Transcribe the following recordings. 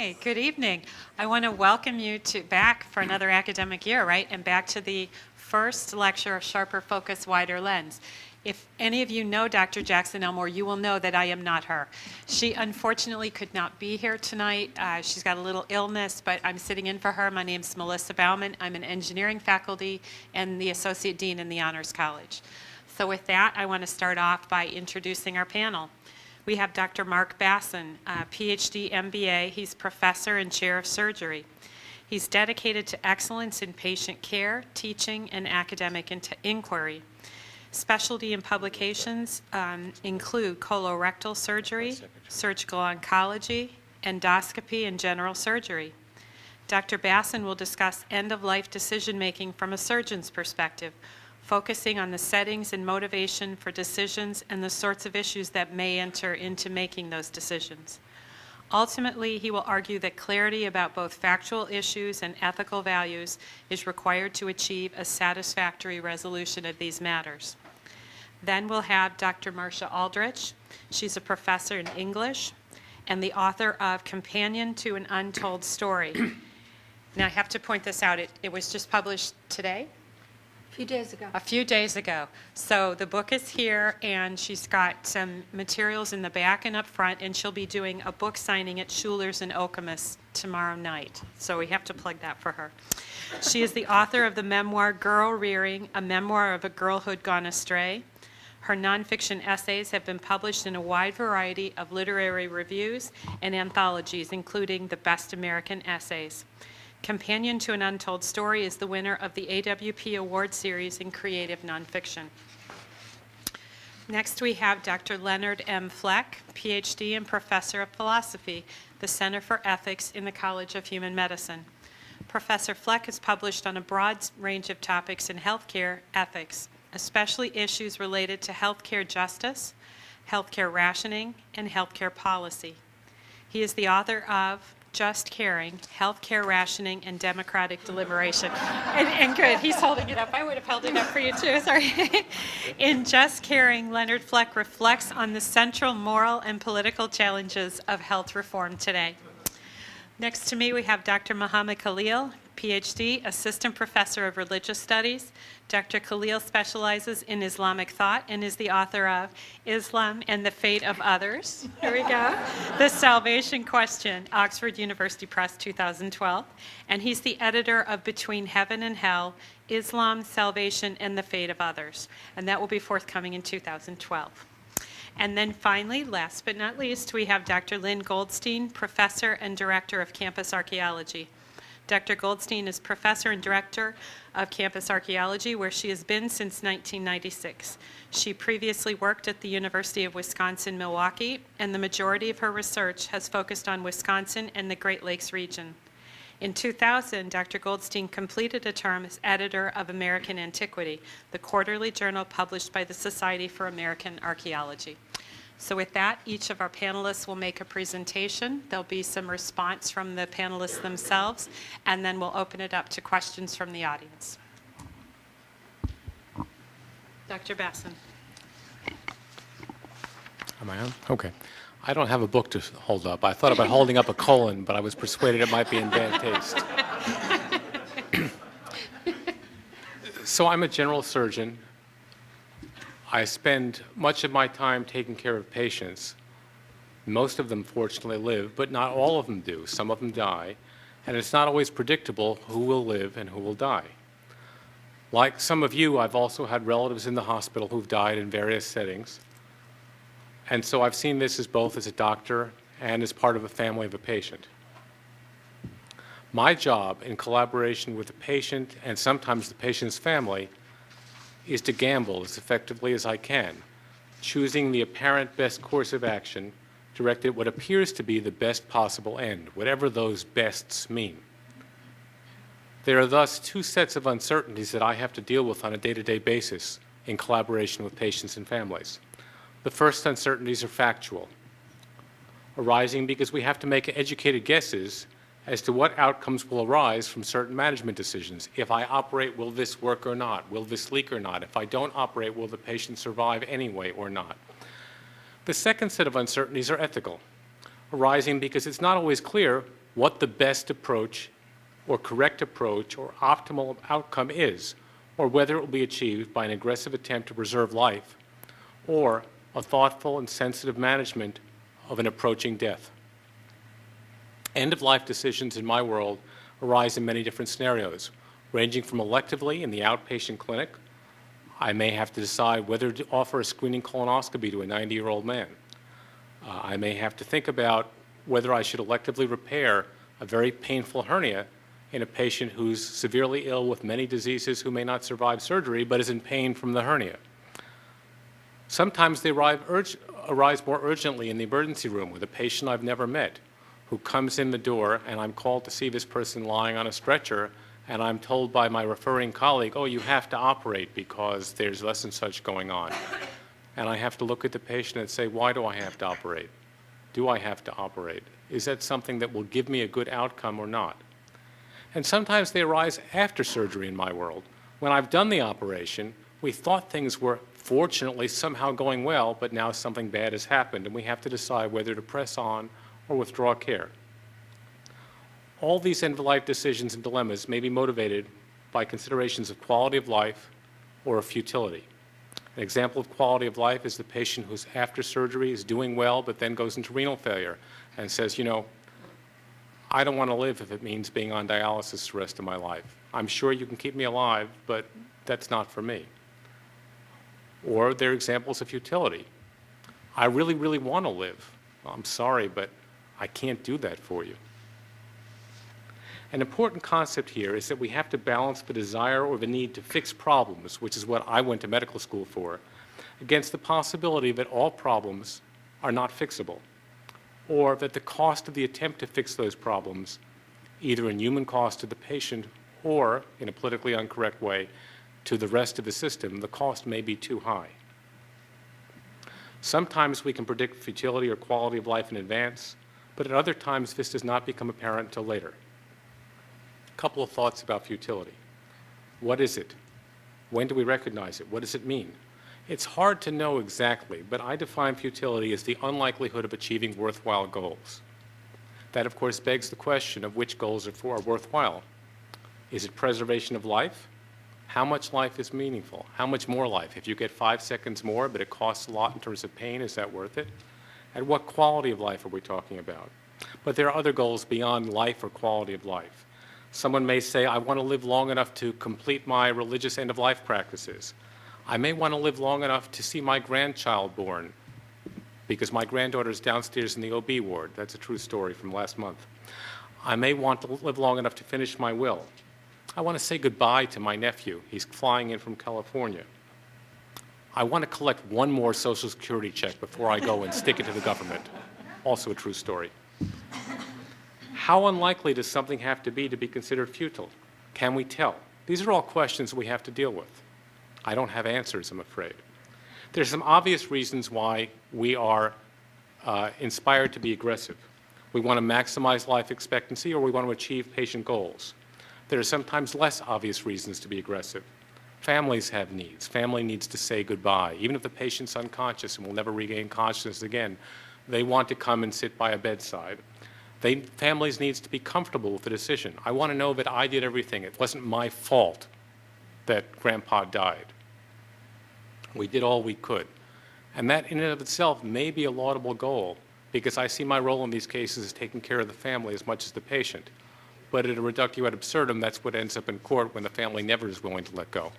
Hi, good evening. I want to welcome you back for another academic year, right? And back to the first lecture of Sharper Focus, Wider Lens. If any of you know Dr. Jackson Elmore, you will know that I am not her. She unfortunately could not be here tonight. She's got a little illness, but I'm sitting in for her. My name's Melissa Bauman. I'm an engineering faculty and the Associate Dean in the Honors College. So with that, I want to start off by introducing our panel. We have Dr. Marc Basson, PhD MBA. He's professor and chair of surgery. He's dedicated to excellence in patient care, teaching, and academic inquiry. Specialty in publications include colorectal surgery, surgical oncology, endoscopy, and general surgery. Dr. Basson will discuss end-of-life decision-making from a surgeon's perspective, focusing on the settings and motivation for decisions and the sorts of issues that may enter into making those decisions. Ultimately, he will argue that clarity about both factual issues and ethical values is required to achieve a satisfactory resolution of these matters. Then we'll have Dr. Marcia Aldrich. She's a professor in English and the author of Companion to an Untold Story. Now, I have to point this out. It was just published today? A few days ago. So the book is here, and she's got some materials in the back and up front, and she'll be doing a book signing at Schuler's in Okemos tomorrow night. So we have to plug that for her. She is the author of the memoir Girl Rearing, a memoir of a girlhood gone astray. Her nonfiction essays have been published in a wide variety of literary reviews and anthologies, including the Best American Essays. Companion to an Untold Story is the winner of the AWP Award Series in Creative Nonfiction. Next, we have Dr. Leonard M. Fleck, PhD and Professor of Philosophy, the Center for Ethics in the College of Human Medicine. Professor Fleck has published on a broad range of topics in healthcare ethics, especially issues related to healthcare justice, healthcare rationing, and healthcare policy. He is the author of Just Caring, Healthcare Rationing, and Democratic Deliberation. And good, he's holding it up. I would have held it up for you too, sorry. In Just Caring, Leonard Fleck reflects on the central moral and political challenges of health reform today. Next to me, we have Dr. Mohammad Khalil, PhD, Assistant Professor of Religious Studies. Dr. Khalil specializes in Islamic thought and is the author of Islam and the Fate of Others. Here we go. The Salvation Question, Oxford University Press, 2012. And he's the editor of Between Heaven and Hell, Islam, Salvation, and the Fate of Others. And that will be forthcoming in 2012. And then finally, last but not least, we have Dr. Lynne Goldstein, Professor and Director of Campus Archaeology. Dr. Goldstein is Professor and Director of Campus Archaeology, where she has been since 1996. She previously worked at the University of Wisconsin-Milwaukee, and the majority of her research has focused on Wisconsin and the Great Lakes region. In 2000, Dr. Goldstein completed a term as editor of American Antiquity, the quarterly journal published by the Society for American Archaeology. So with that, each of our panelists will make a presentation. There'll be some response from the panelists themselves, and then we'll open it up to questions from the audience. Dr. Basson. Am I on? Okay. I don't have a book to hold up. I thought about holding up a colon, but I was persuaded it might be in bad taste. So I'm a general surgeon. I spend much of my time taking care of patients. Most of them fortunately live, but not all of them do. Some of them die, and it's not always predictable who will live and who will die. Like some of you, I've also had relatives in the hospital who've died in various settings, and so I've seen this as both as a doctor and as part of a family of a patient. My job, in collaboration with the patient and sometimes the patient's family, is to gamble as effectively as I can, choosing the apparent best course of action directed at what appears to be the best possible end, whatever those bests mean. There are thus two sets of uncertainties that I have to deal with on a day-to-day basis in collaboration with patients and families. The first uncertainties are factual, arising because we have to make educated guesses as to what outcomes will arise from certain management decisions. If I operate, will this work or not? Will this leak or not? If I don't operate, will the patient survive anyway or not? The second set of uncertainties are ethical, arising because it's not always clear what the best approach or correct approach or optimal outcome is, or whether it will be achieved by an aggressive attempt to preserve life or a thoughtful and sensitive management of an approaching death. End-of-life decisions in my world arise in many different scenarios, ranging from electively in the outpatient clinic. I may have to decide whether to offer a screening colonoscopy to a 90-year-old man. I may have to think about whether I should electively repair a very painful hernia in a patient who's severely ill with many diseases who may not survive surgery but is in pain from the hernia. Sometimes they arise more urgently in the emergency room with a patient I've never met who comes in the door, and I'm called to see this person lying on a stretcher, and I'm told by my referring colleague, oh, you have to operate because there's less and such going on. And I have to look at the patient and say, why do I have to operate? Do I have to operate? Is that something that will give me a good outcome or not? And sometimes they arise after surgery in my world. When I've done the operation, we thought things were fortunately somehow going well, but now something bad has happened, and we have to decide whether to press on or withdraw care. All these end-of-life decisions and dilemmas may be motivated by considerations of quality of life or of futility. An example of quality of life is the patient who's after surgery is doing well but then goes into renal failure and says, you know, I don't want to live if it means being on dialysis the rest of my life. I'm sure you can keep me alive, but that's not for me. Or there are examples of futility. I really, really want to live. I'm sorry, but I can't do that for you. An important concept here is that we have to balance the desire or the need to fix problems, which is what I went to medical school for, against the possibility that all problems are not fixable, or that the cost of the attempt to fix those problems, either in human cost to the patient or, in a politically incorrect way, to the rest of the system, the cost may be too high. Sometimes we can predict futility or quality of life in advance, but at other times this does not become apparent until later. A couple of thoughts about futility. What is it? When do we recognize it? What does it mean? It's hard to know exactly, but I define futility as the unlikelihood of achieving worthwhile goals. That, of course, begs the question of which goals are worthwhile. Is it preservation of life? How much life is meaningful? How much more life? If you get 5 seconds more, but it costs a lot in terms of pain, is that worth it? And what quality of life are we talking about? But there are other goals beyond life or quality of life. Someone may say, I want to live long enough to complete my religious end-of-life practices. I may want to live long enough to see my grandchild born, because my granddaughter is downstairs in the OB ward. That's a true story from last month. I may want to live long enough to finish my will. I want to say goodbye to my nephew. He's flying in from California. I want to collect one more Social Security check before I go and stick it to the government. Also a true story. How unlikely does something have to be considered futile? Can we tell? These are all questions we have to deal with. I don't have answers, I'm afraid. There's some obvious reasons why we are inspired to be aggressive. We want to maximize life expectancy, or we want to achieve patient goals. There are sometimes less obvious reasons to be aggressive. Families have needs. Family needs to say goodbye. Even if the patient's unconscious and will never regain consciousness again, they want to come and sit by a bedside. Families needs to be comfortable with the decision. I want to know that I did everything. It wasn't my fault that Grandpa died. We did all we could. And that in and of itself may be a laudable goal, because I see my role in these cases as taking care of the family as much as the patient. But at a reductio ad absurdum, that's what ends up in court when the family never is willing to let go.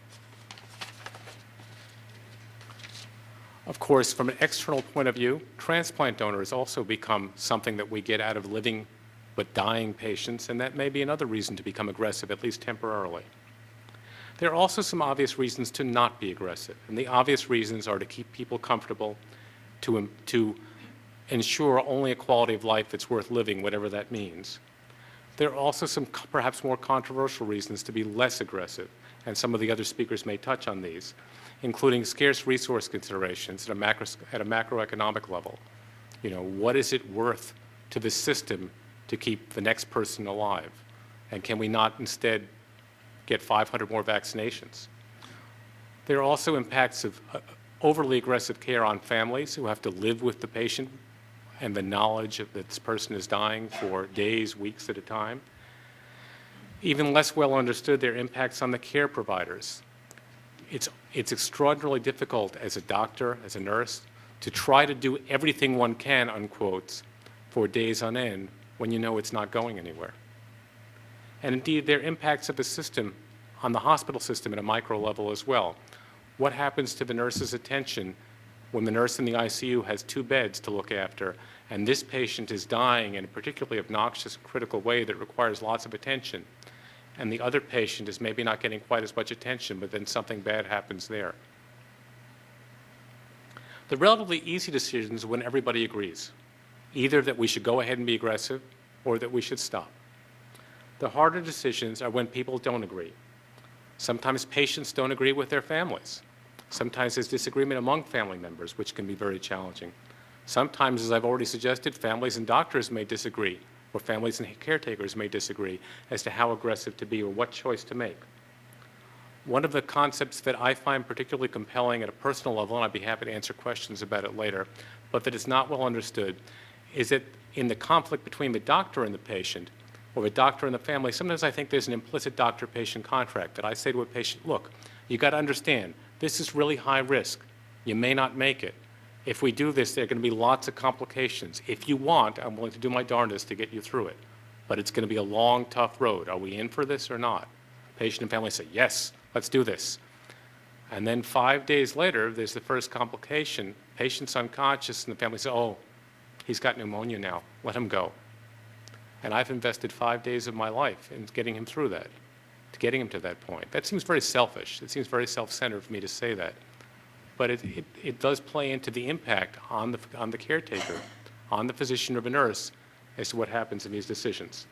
Of course, from an external point of view, transplant donors also become something that we get out of living but dying patients, and that may be another reason to become aggressive, at least temporarily. There are also some obvious reasons to not be aggressive, and the obvious reasons are to keep people comfortable, to ensure only a quality of life that's worth living, whatever that means. There are also some perhaps more controversial reasons to be less aggressive, and some of the other speakers may touch on these, including scarce resource considerations at a macroeconomic level. You know, what is it worth to the system to keep the next person alive? And can we not instead get 500 more vaccinations? There are also impacts of overly aggressive care on families who have to live with the patient and the knowledge that this person is dying for days, weeks at a time. Even less well understood, their impacts on the care providers. It's extraordinarily difficult as a doctor, as a nurse, to try to do everything one can, unquote, for days on end when you know it's not going anywhere. And indeed, their impacts of the system on the hospital system at a micro level as well. What happens to the nurse's attention when the nurse in the ICU has 2 beds to look after, and this patient is dying in a particularly obnoxious and critical way that requires lots of attention, and the other patient is maybe not getting quite as much attention, but then something bad happens there. The relatively easy decisions when everybody agrees, either that we should go ahead and be aggressive or that we should stop. The harder decisions are when people don't agree. Sometimes patients don't agree with their families. Sometimes there's disagreement among family members, which can be very challenging. Sometimes, as I've already suggested, families and doctors may disagree, or families and caretakers may disagree as to how aggressive to be or what choice to make. One of the concepts that I find particularly compelling at a personal level, and I'd be happy to answer questions about it later, but that is not well understood, is that in the conflict between the doctor and the patient, or the doctor and the family, sometimes I think there's an implicit doctor-patient contract that I say to a patient, look, you got to understand, this is really high risk. You may not make it. If we do this, there are going to be lots of complications. If you want, I'm willing to do my darndest to get you through it. But it's going to be a long, tough road. Are we in for this or not? Patient and family say, yes, let's do this. And then 5 days later, there's the first complication. Patient's unconscious, and the family says, oh, he's got pneumonia now. Let him go. And I've invested 5 days of my life in getting him through that, to getting him to that point. That seems very selfish. It seems very self-centered for me to say that. But it does play into the impact on the caretaker, on the physician or the nurse, as to what happens in these decisions.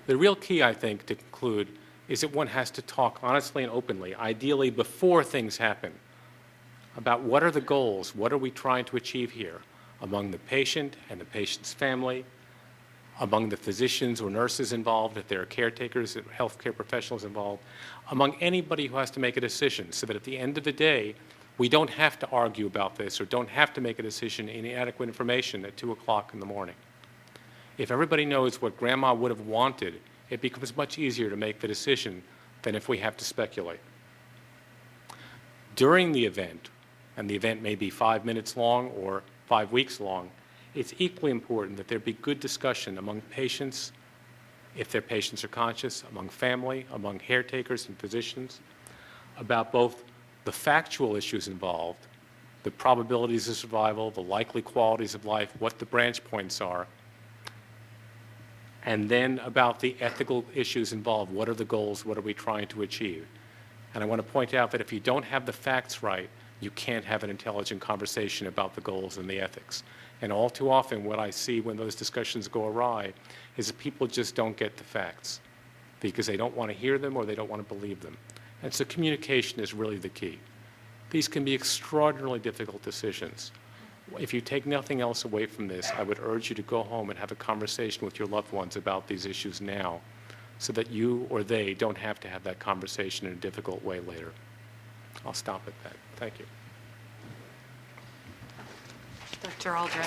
The real key, I think, to conclude, is that one has to talk honestly and openly, ideally before things happen, about what are the goals, what are we trying to achieve here, among the patient and the patient's family, among the physicians or nurses involved, if there are caretakers, healthcare professionals involved, among anybody who has to make a decision, so that at the end of the day, we don't have to argue about this or don't have to make a decision in inadequate information at 2 o'clock in the morning. If everybody knows what grandma would have wanted, it becomes much easier to make the decision than if we have to speculate. During the event, and the event may be 5 minutes long or 5 weeks long, it's equally important that there be good discussion among patients, if their patients are conscious, among family, among caretakers and physicians, about both the factual issues involved, the probabilities of survival, the likely qualities of life, what the branch points are, and then about the ethical issues involved. What are the goals? What are we trying to achieve? And I want to point out that if you don't have the facts right, you can't have an intelligent conversation about the goals and the ethics. And all too often, what I see when those discussions go awry is that people just don't get the facts because they don't want to hear them or they don't want to believe them. And so communication is really the key. These can be extraordinarily difficult decisions. If you take nothing else away from this, I would urge you to go home and have a conversation with your loved ones about these issues now so that you or they don't have to have that conversation in a difficult way later. I'll stop at that. Thank you. Dr. Aldrich.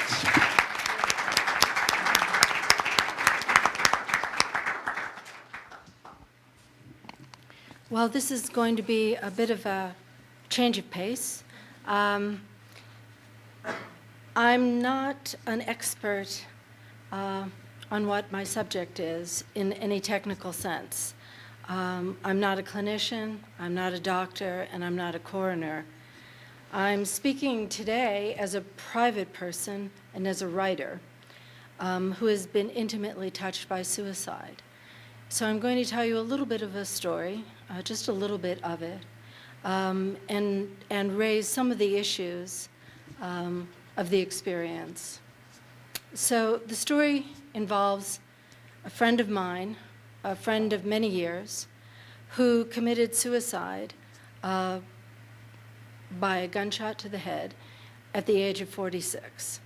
Well, this is going to be a bit of a change of pace. I'm not an expert on what my subject is in any technical sense. I'm not a clinician, I'm not a doctor, and I'm not a coroner. I'm speaking today as a private person and as a writer who has been intimately touched by suicide. So I'm going to tell you a little bit of a story, just a little bit of it, and raise some of the issues of the experience. So the story involves a friend of mine, a friend of many years, who committed suicide by a gunshot to the head at the age of 46.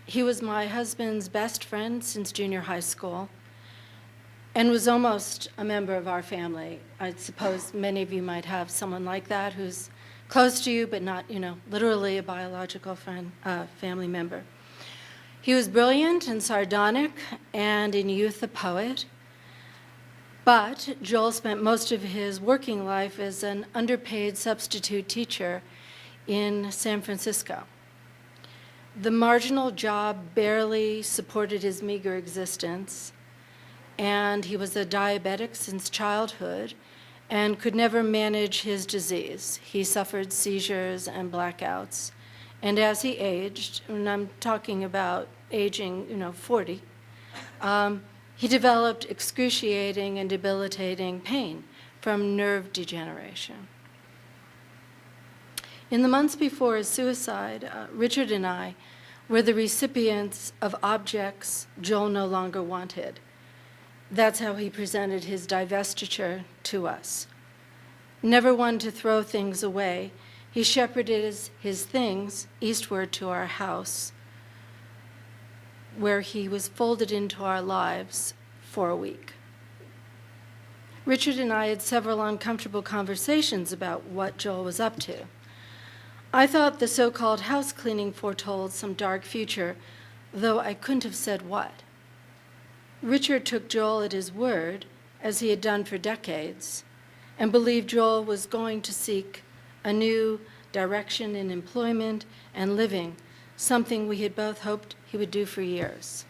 He was my husband's best friend since junior high school and was almost a member of our family. I suppose many of you might have someone like that who's close to you but not, literally a biological friend, family member. He was brilliant and sardonic, and in youth a poet. But Joel spent most of his working life as an underpaid substitute teacher in San Francisco. The marginal job barely supported his meager existence, and he was a diabetic since childhood and could never manage his disease. He suffered seizures and blackouts. And as he aged, and I'm talking about aging, 40, he developed excruciating and debilitating pain from nerve degeneration. In the months before his suicide, Richard and I were the recipients of objects Joel no longer wanted. That's how he presented his divestiture to us. Never one to throw things away, he shepherded his things eastward to our house, where he was folded into our lives for a week. Richard and I had several uncomfortable conversations about what Joel was up to. I thought the so-called house cleaning foretold some dark future, though I couldn't have said what. Richard took Joel at his word, as he had done for decades, and believed Joel was going to seek a new direction in employment and living, something we had both hoped he would do for years.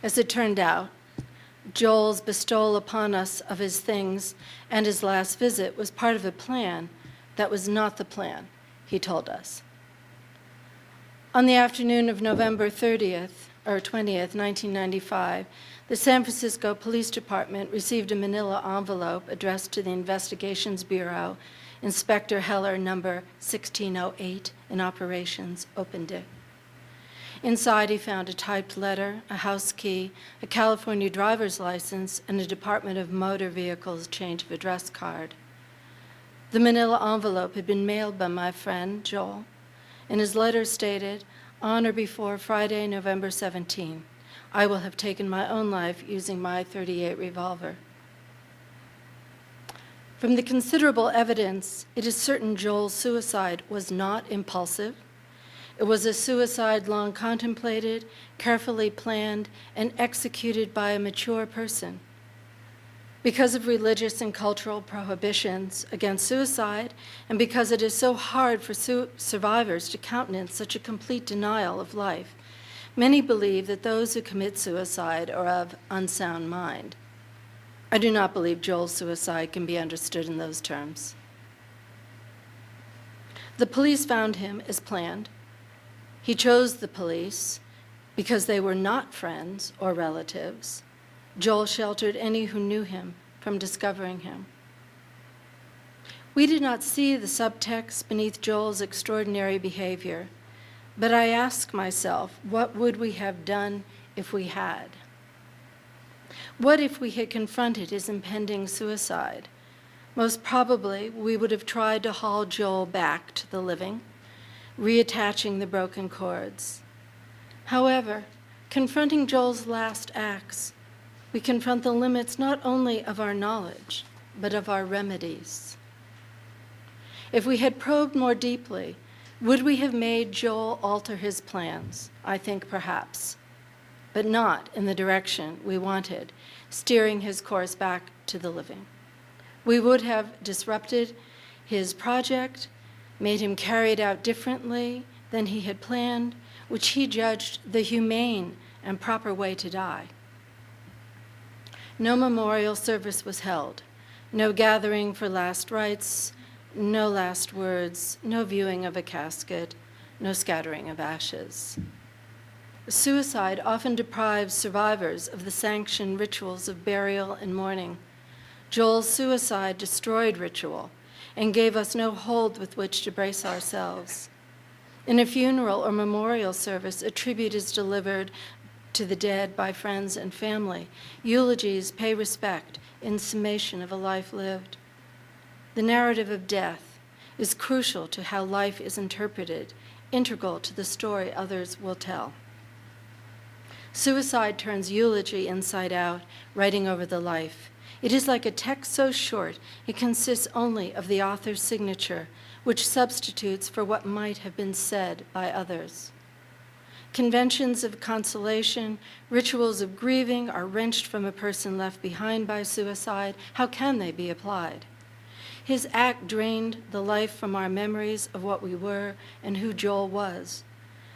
As it turned out, Joel's bestowal upon us of his things and his last visit was part of a plan that was not the plan, he told us. On the afternoon of November 20th, 1995, the San Francisco Police Department received a manila envelope addressed to the Investigations Bureau, Inspector Heller, number 1608, in operations, opened it. Inside, he found a typed letter, a house key, a California driver's license, and a Department of Motor Vehicles change of address card. The manila envelope had been mailed by my friend, Joel, and his letter stated, "On or before Friday, November 17, I will have taken my own life using my .38 revolver." From the considerable evidence, it is certain Joel's suicide was not impulsive. It was a suicide long contemplated, carefully planned, and executed by a mature person. Because of religious and cultural prohibitions against suicide, and because it is so hard for survivors to countenance such a complete denial of life, many believe that those who commit suicide are of unsound mind. I do not believe Joel's suicide can be understood in those terms. The police found him as planned. He chose the police because they were not friends or relatives. Joel sheltered any who knew him from discovering him. We did not see the subtext beneath Joel's extraordinary behavior, but I ask myself, what would we have done if we had? What if we had confronted his impending suicide? Most probably, we would have tried to haul Joel back to the living, reattaching the broken cords. However, confronting Joel's last acts, we confront the limits not only of our knowledge, but of our remedies. If we had probed more deeply, would we have made Joel alter his plans? I think perhaps, but not in the direction we wanted, steering his course back to the living. We would have disrupted his project, made him carry it out differently than he had planned, which he judged the humane and proper way to die. No memorial service was held, no gathering for last rites, no last words, no viewing of a casket, no scattering of ashes. Suicide often deprives survivors of the sanctioned rituals of burial and mourning. Joel's suicide destroyed ritual and gave us no hold with which to brace ourselves. In a funeral or memorial service, a tribute is delivered to the dead by friends and family. Eulogies pay respect in summation of a life lived. The narrative of death is crucial to how life is interpreted, integral to the story others will tell. Suicide turns eulogy inside out, writing over the life. It is like a text so short it consists only of the author's signature, which substitutes for what might have been said by others. Conventions of consolation, rituals of grieving are wrenched from a person left behind by suicide. How can they be applied? His act drained the life from our memories of what we were and who Joel was.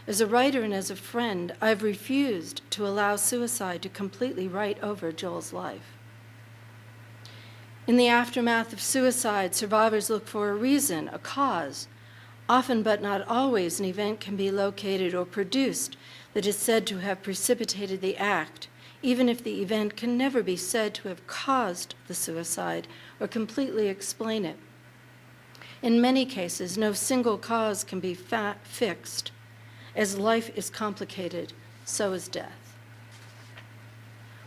As a writer and as a friend, I've refused to allow suicide to completely write over Joel's life. In the aftermath of suicide, survivors look for a reason, a cause. Often, but not always, an event can be located or produced that is said to have precipitated the act, even if the event can never be said to have caused the suicide or completely explain it. In many cases, no single cause can be fixed. As life is complicated, so is death.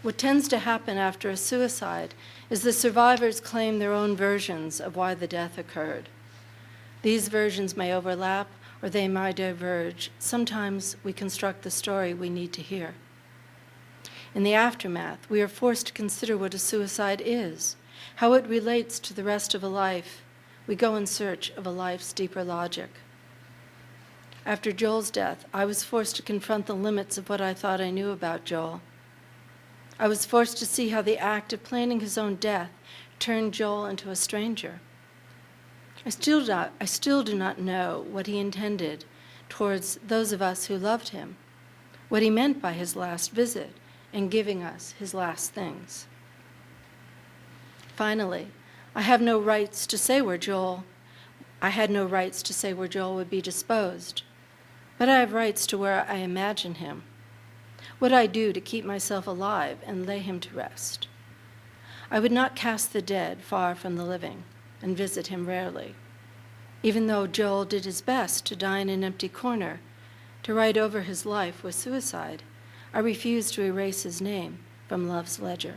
What tends to happen after a suicide is the survivors claim their own versions of why the death occurred. These versions may overlap or they might diverge. Sometimes we construct the story we need to hear. In the aftermath, we are forced to consider what a suicide is, how it relates to the rest of a life. We go in search of a life's deeper logic. After Joel's death, I was forced to confront the limits of what I thought I knew about Joel. I was forced to see how the act of planning his own death turned Joel into a stranger. I still do not know what he intended towards those of us who loved him, what he meant by his last visit and giving us his last things. Finally, I had no rights to say where Joel would be disposed, but I have rights to where I imagine him, what I do to keep myself alive and lay him to rest. I would not cast the dead far from the living and visit him rarely. Even though Joel did his best to die in an empty corner, to write over his life with suicide, I refuse to erase his name from love's ledger.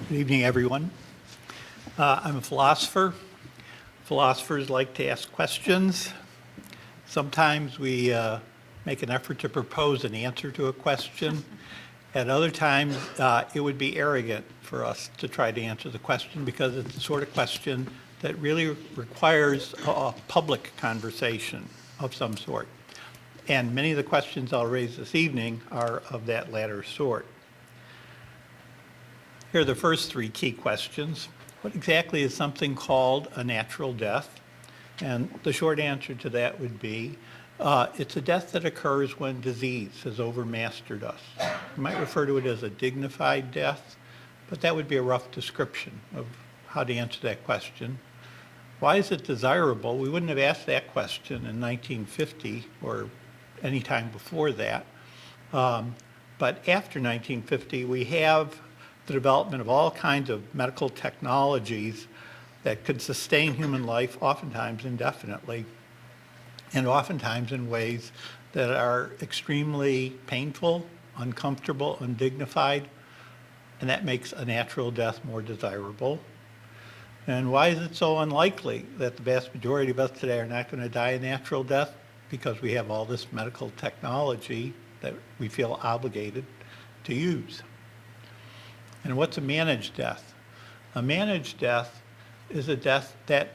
Good evening, everyone. I'm a philosopher. Philosophers like to ask questions. Sometimes we make an effort to propose an answer to a question. At other times, it would be arrogant for us to try to answer the question because it's the sort of question that really requires a public conversation of some sort. And many of the questions I'll raise this evening are of that latter sort. Here are the first three key questions. What exactly is something called a natural death? And the short answer to that would be, it's a death that occurs when disease has overmastered us. You might refer to it as a dignified death, but that would be a rough description of how to answer that question. Why is it desirable? We wouldn't have asked that question in 1950 or any time before that. But after 1950, we have the development of all kinds of medical technologies that could sustain human life, oftentimes indefinitely, and oftentimes in ways that are extremely painful, uncomfortable, undignified, and that makes a natural death more desirable. And why is it so unlikely that the vast majority of us today are not going to die a natural death? Because we have all this medical technology that we feel obligated to use. And what's a managed death? A managed death is a death that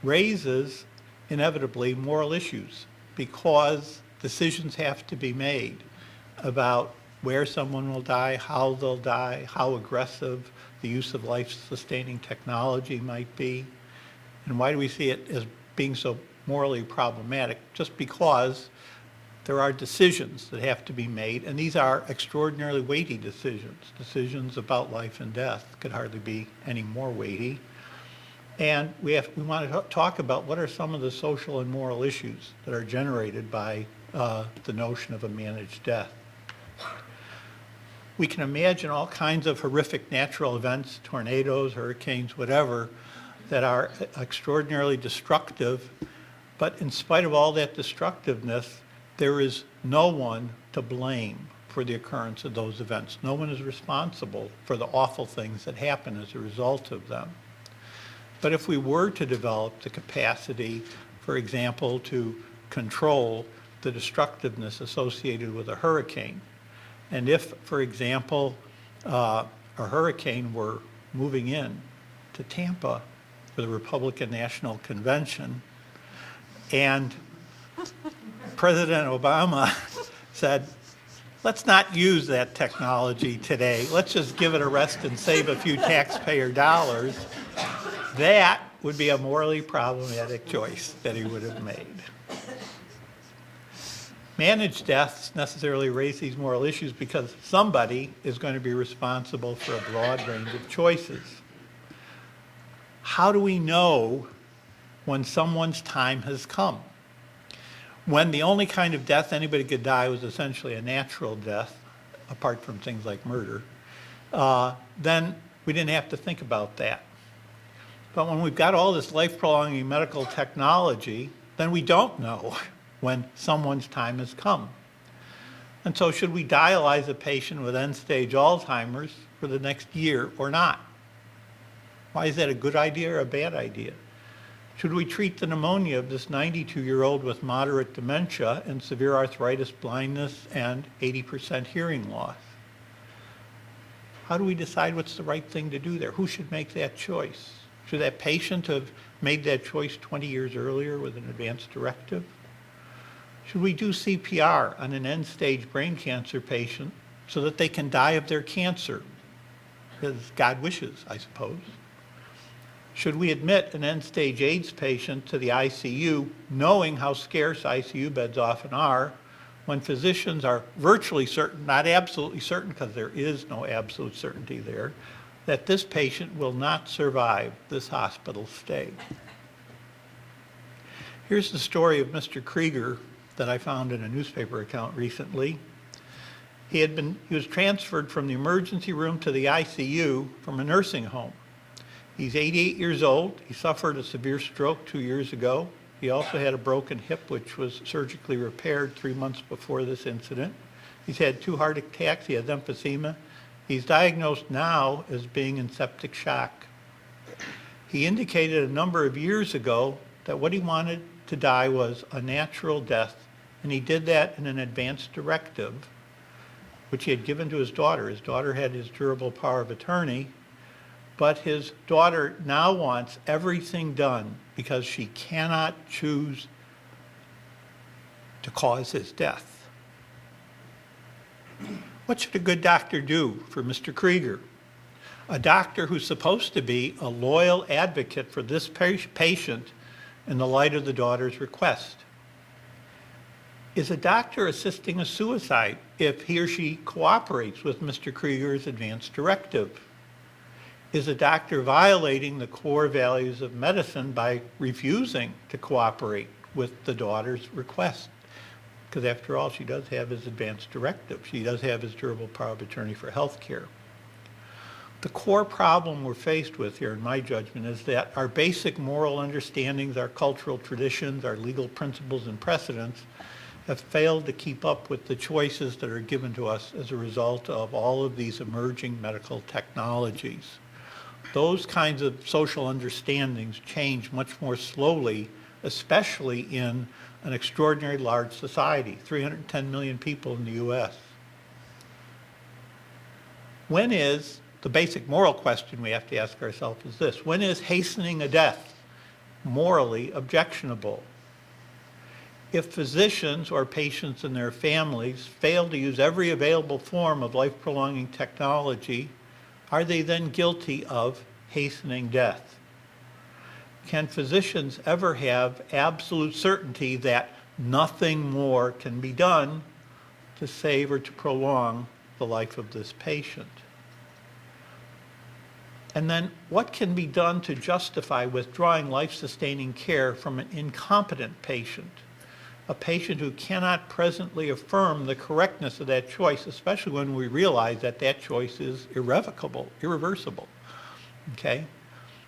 raises, inevitably, moral issues because decisions have to be made about where someone will die, how they'll die, how aggressive the use of life-sustaining technology might be. And why do we see it as being so morally problematic? Just because there are decisions that have to be made, and these are extraordinarily weighty decisions. Decisions about life and death could hardly be any more weighty. And we want to talk about what are some of the social and moral issues that are generated by the notion of a managed death. We can imagine all kinds of horrific natural events, tornadoes, hurricanes, whatever, that are extraordinarily destructive, but in spite of all that destructiveness, there is no one to blame for the occurrence of those events. No one is responsible for the awful things that happen as a result of them. But if we were to develop the capacity, for example, to control the destructiveness associated with a hurricane, and if, for example, a hurricane were moving in to Tampa for the Republican National Convention, and President Obama said, let's not use that technology today. Let's just give it a rest and save a few taxpayer dollars. That would be a morally problematic choice that he would have made. Managed deaths necessarily raise these moral issues because somebody is going to be responsible for a broad range of choices. How do we know when someone's time has come? When the only kind of death anybody could die was essentially a natural death, apart from things like murder, then we didn't have to think about that. But when we've got all this life-prolonging medical technology, then we don't know when someone's time has come. And so should we dialyze a patient with end-stage Alzheimer's for the next year or not? Why is that a good idea or a bad idea? Should we treat the pneumonia of this 92-year-old with moderate dementia and severe arthritis, blindness, and 80% hearing loss? How do we decide what's the right thing to do there? Who should make that choice? Should that patient have made that choice 20 years earlier with an advance directive? Should we do CPR on an end-stage brain cancer patient so that they can die of their cancer, as God wishes, I suppose? Should we admit an end-stage AIDS patient to the ICU, knowing how scarce ICU beds often are, when physicians are virtually certain, not absolutely certain, because there is no absolute certainty there, that this patient will not survive this hospital stay? Here's the story of Mr. Krieger that I found in a newspaper account recently. He was transferred from the emergency room to the ICU from a nursing home. He's 88 years old. He suffered a severe stroke 2 years ago. He also had a broken hip, which was surgically repaired 3 months before this incident. He's had 2 heart attacks. He has emphysema. He's diagnosed now as being in septic shock. He indicated a number of years ago that what he wanted to die was a natural death, and he did that in an advance directive, which he had given to his daughter. His daughter had his durable power of attorney, but his daughter now wants everything done because she cannot choose to cause his death. What should a good doctor do for Mr. Krieger? A doctor who's supposed to be a loyal advocate for this patient in the light of the daughter's request. Is a doctor assisting a suicide if he or she cooperates with Mr. Krieger's advance directive? Is a doctor violating the core values of medicine by refusing to cooperate with the daughter's request? Because after all, she does have his advance directive. She does have his durable power of attorney for health care. The core problem we're faced with here, in my judgment, is that our basic moral understandings, our cultural traditions, our legal principles and precedents have failed to keep up with the choices that are given to us as a result of all of these emerging medical technologies. Those kinds of social understandings change much more slowly, especially in an extraordinarily large society, 310 million people in the U.S. When is, the basic moral question we have to ask ourselves is this: when is hastening a death morally objectionable? If physicians or patients and their families fail to use every available form of life-prolonging technology, are they then guilty of hastening death? Can physicians ever have absolute certainty that nothing more can be done to save or to prolong the life of this patient? And then what can be done to justify withdrawing life-sustaining care from an incompetent patient? A patient who cannot presently affirm the correctness of that choice, especially when we realize that that choice is irrevocable, irreversible. Okay?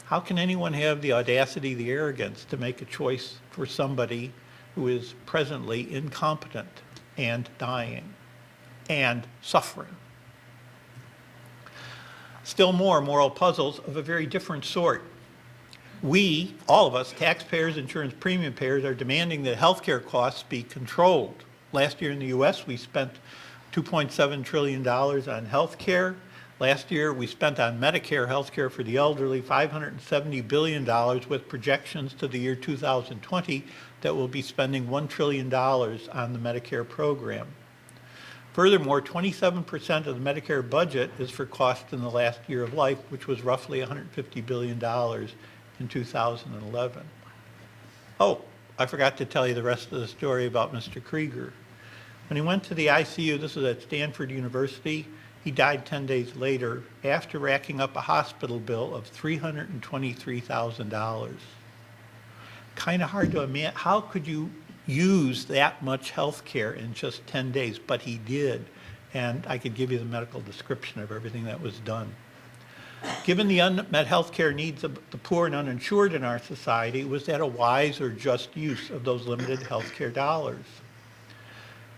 How can anyone have the audacity, the arrogance to make a choice for somebody who is presently incompetent and dying and suffering. Still more moral puzzles of a very different sort. We, all of us, taxpayers, insurance premium payers, are demanding that healthcare costs be controlled. Last year in the U.S., we spent $2.7 trillion on healthcare. Last year, we spent on Medicare healthcare for the elderly $570 billion, with projections to the year 2020 that we'll be spending $1 trillion on the Medicare program. Furthermore, 27% of the Medicare budget is for costs in the last year of life, which was roughly $150 billion in 2011. Oh, I forgot to tell you the rest of the story about Mr. Krieger. When he went to the ICU, this was at Stanford University, he died 10 days later after racking up a hospital bill of $323,000. Kind of hard to imagine. How could you use that much health care in just 10 days? But he did. And I could give you the medical description of everything that was done. Given the unmet health care needs of the poor and uninsured in our society, was that a wise or just use of those limited health care dollars?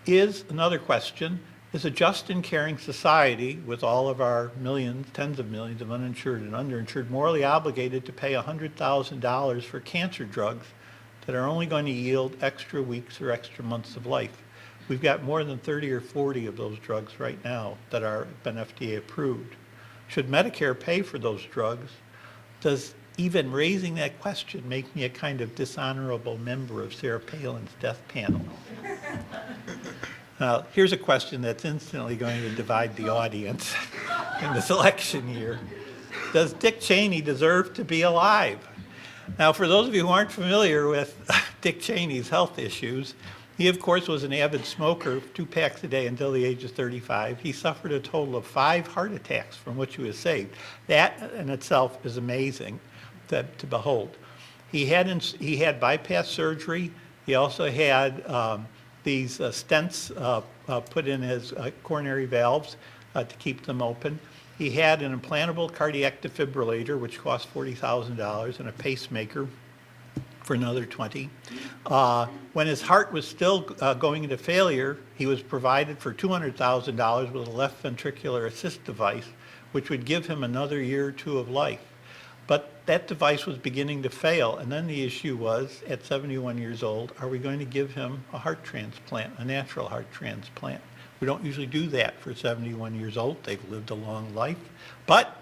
Another question, is a just and caring society with all of our millions, tens of millions of uninsured and underinsured morally obligated to pay $100,000 for cancer drugs that are only going to yield extra weeks or extra months of life? We've got more than 30 or 40 of those drugs right now that are been FDA approved. Should Medicare pay for those drugs? Does even raising that question make me a kind of dishonorable member of Sarah Palin's death panel? Now, here's a question that's instantly going to divide the audience in this election year. Does Dick Cheney deserve to be alive? Now, for those of you who aren't familiar with Dick Cheney's health issues, he, of course, was an avid smoker, 2 packs a day until the age of 35. He suffered a total of 5 heart attacks from which he was saved. That in itself is amazing to behold. He had bypass surgery. He also had these stents put in his coronary valves to keep them open. He had an implantable cardiac defibrillator, which cost $40,000, and a pacemaker for another $20,000. When his heart was still going into failure, he was provided for $200,000 with a left ventricular assist device, which would give him another year or 2 of life. But that device was beginning to fail, and then the issue was, at 71 years old, are we going to give him a heart transplant, a natural heart transplant? We don't usually do that for 71 years old. They've lived a long life. But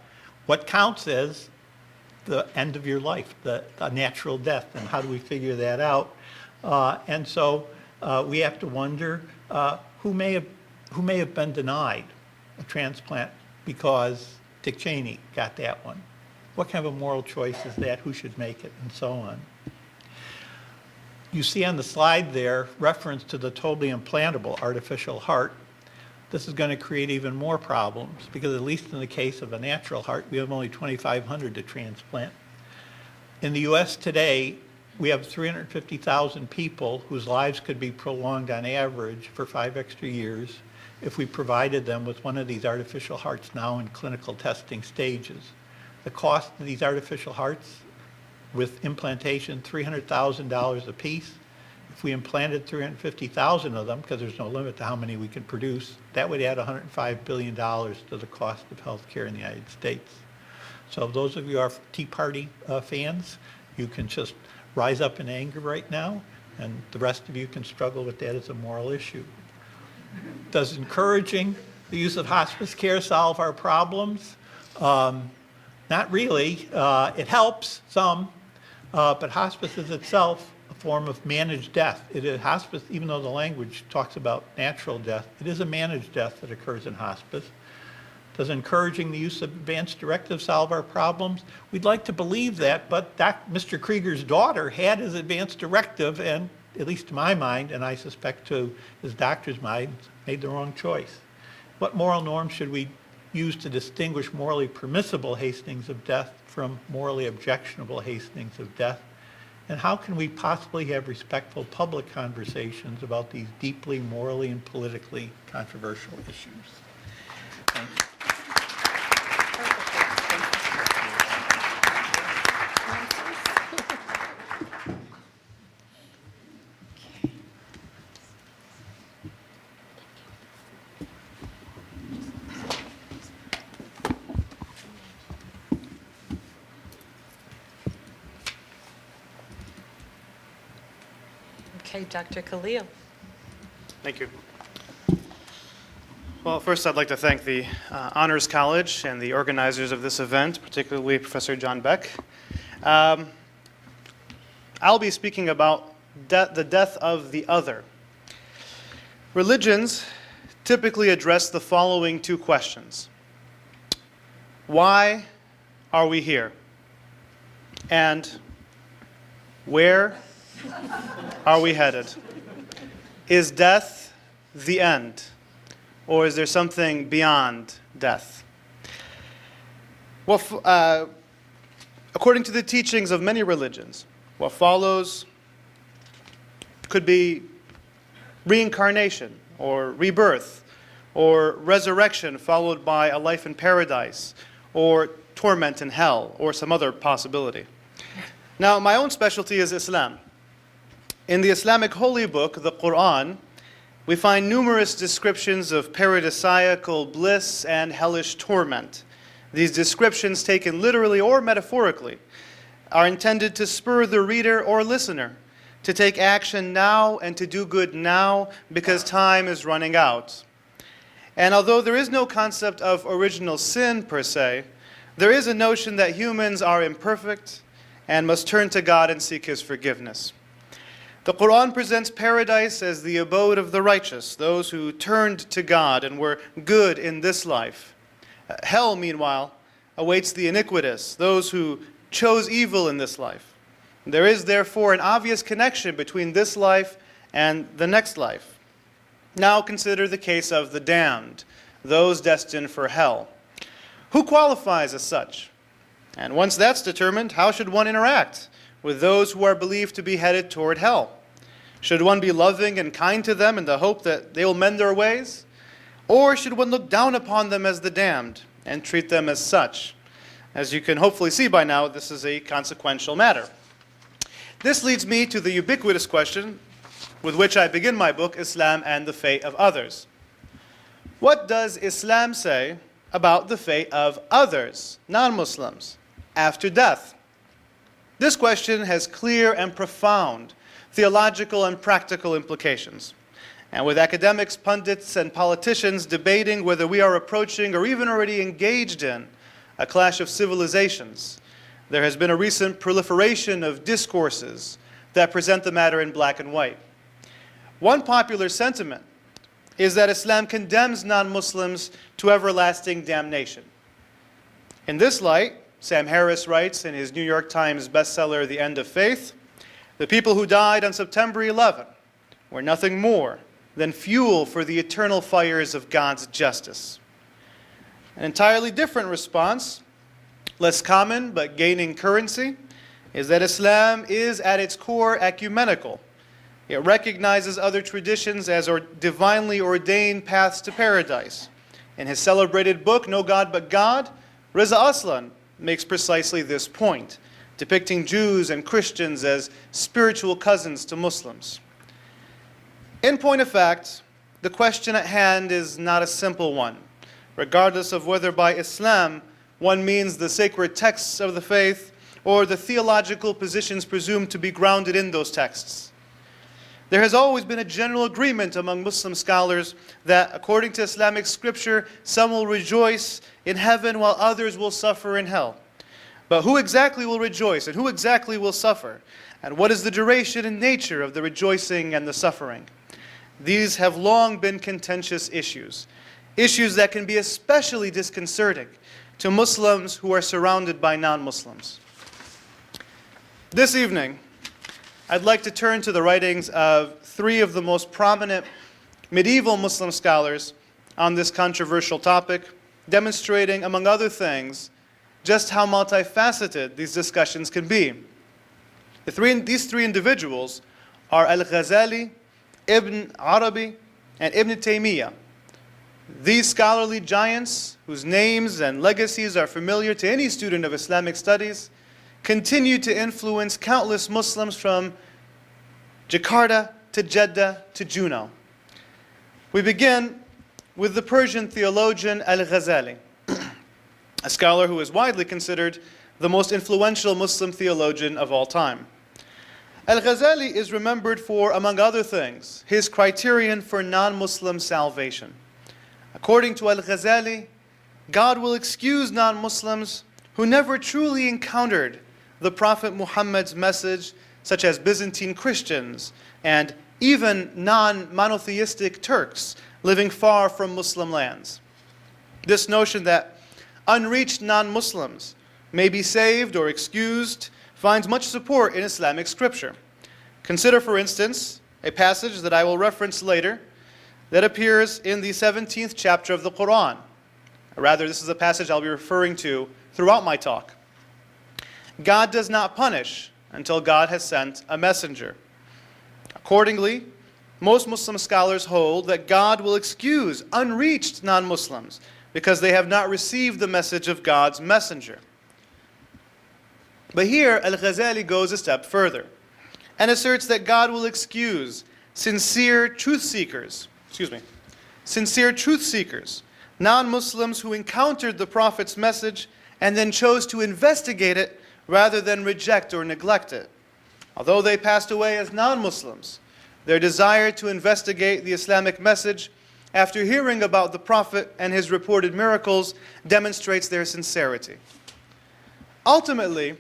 what counts is the end of your life, a natural death, and how do we figure that out? And so we have to wonder who may have been denied a transplant because Dick Cheney got that one. What kind of a moral choice is that? Who should make it? And so on. You see on the slide there reference to the totally implantable artificial heart. This is going to create even more problems because, at least in the case of a natural heart, we have only 2,500 to transplant. In the U.S. today, we have 350,000 people whose lives could be prolonged on average for 5 extra years if we provided them with one of these artificial hearts now in clinical testing stages. The cost of these artificial hearts with implantation, $300,000 a piece. If we implanted 350,000 of them, because there's no limit to how many we can produce, that would add $105 billion to the cost of health care in the United States. So those of you who are Tea Party fans, you can just rise up in anger right now, and the rest of you can struggle with that as a moral issue. Does encouraging the use of hospice care solve our problems? Not really. It helps some, but hospice is itself a form of managed death. It is hospice, even though the language talks about natural death, it is a managed death that occurs in hospice. Does encouraging the use of advanced directives solve our problems? We'd like to believe that, but Mr. Krieger's daughter had his advanced directive, and at least to my mind, and I suspect to his doctor's mind, made the wrong choice. What moral norms should we use to distinguish morally permissible hastenings of death from morally objectionable hastenings of death? And how can we possibly have respectful public conversations about these deeply morally and politically controversial issues? Thank you. Okay. Okay, Dr. Khalil. Thank you. Well, first I'd like to thank the Honors College and the organizers of this event, particularly Professor John Beck. I'll be speaking about the death of the other. Religions typically address the following two questions. Why are we here? And where are we headed? Is death the end? Or is there something beyond death? Well, according to the teachings of many religions, what follows could be reincarnation, or rebirth, or resurrection followed by a life in paradise, or torment in hell, or some other possibility. Now, my own specialty is Islam. In the Islamic holy book, the Quran, we find numerous descriptions of paradisiacal bliss and hellish torment. These descriptions, taken literally or metaphorically, are intended to spur the reader or listener to take action now and to do good now because time is running out. And although there is no concept of original sin per se, there is a notion that humans are imperfect and must turn to God and seek His forgiveness. The Quran presents paradise as the abode of the righteous, those who turned to God and were good in this life. Hell, meanwhile, awaits the iniquitous, those who chose evil in this life. There is therefore an obvious connection between this life and the next life. Now consider the case of the damned, those destined for hell. Who qualifies as such? And once that's determined, how should one interact with those who are believed to be headed toward hell? Should one be loving and kind to them in the hope that they will mend their ways? Or should one look down upon them as the damned and treat them as such? As you can hopefully see by now, this is a consequential matter. This leads me to the ubiquitous question with which I begin my book, Islam and the Fate of Others. What does Islam say about the fate of others, non-Muslims, after death? This question has clear and profound theological and practical implications. And with academics, pundits, and politicians debating whether we are approaching or even already engaged in a clash of civilizations, there has been a recent proliferation of discourses that present the matter in black and white. One popular sentiment is that Islam condemns non-Muslims to everlasting damnation. In this light, Sam Harris writes in his New York Times bestseller, The End of Faith, the people who died on September 11 were nothing more than fuel for the eternal fires of God's justice. An entirely different response, less common but gaining currency, is that Islam is at its core ecumenical. It recognizes other traditions as divinely ordained paths to paradise. In his celebrated book, No God But God, Reza Aslan makes precisely this point, depicting Jews and Christians as spiritual cousins to Muslims. In point of fact, the question at hand is not a simple one, regardless of whether by Islam one means the sacred texts of the faith or the theological positions presumed to be grounded in those texts. There has always been a general agreement among Muslim scholars that, according to Islamic scripture, some will rejoice in heaven while others will suffer in hell. But who exactly will rejoice and who exactly will suffer? And what is the duration and nature of the rejoicing and the suffering? These have long been contentious issues, issues that can be especially disconcerting to Muslims who are surrounded by non-Muslims. This evening, I'd like to turn to the writings of three of the most prominent medieval Muslim scholars on this controversial topic, demonstrating, among other things, just how multifaceted these discussions can be. These three individuals are Al-Ghazali, Ibn Arabi, and Ibn Taymiyyah. These scholarly giants, whose names and legacies are familiar to any student of Islamic studies, continue to influence countless Muslims from Jakarta to Jeddah to Juneau. We begin with the Persian theologian Al-Ghazali, a scholar who is widely considered the most influential Muslim theologian of all time. Al-Ghazali is remembered for, among other things, his criterion for non-Muslim salvation. According to Al-Ghazali, God will excuse non-Muslims who never truly encountered the Prophet Muhammad's message, such as Byzantine Christians and even non-monotheistic Turks living far from Muslim lands. This notion that unreached non-Muslims may be saved or excused finds much support in Islamic scripture. Consider, for instance, a passage that I will reference later that appears in the 17th chapter of the Quran. Rather, this is a passage I'll be referring to throughout my talk. God does not punish until God has sent a messenger. Accordingly, most Muslim scholars hold that God will excuse unreached non-Muslims because they have not received the message of God's messenger. But here, Al-Ghazali goes a step further and asserts that God will excuse sincere truth seekers, non-Muslims who encountered the Prophet's message and then chose to investigate it rather than reject or neglect it. Although they passed away as non-Muslims, their desire to investigate the Islamic message after hearing about the Prophet and his reported miracles demonstrates their sincerity. Ultimately,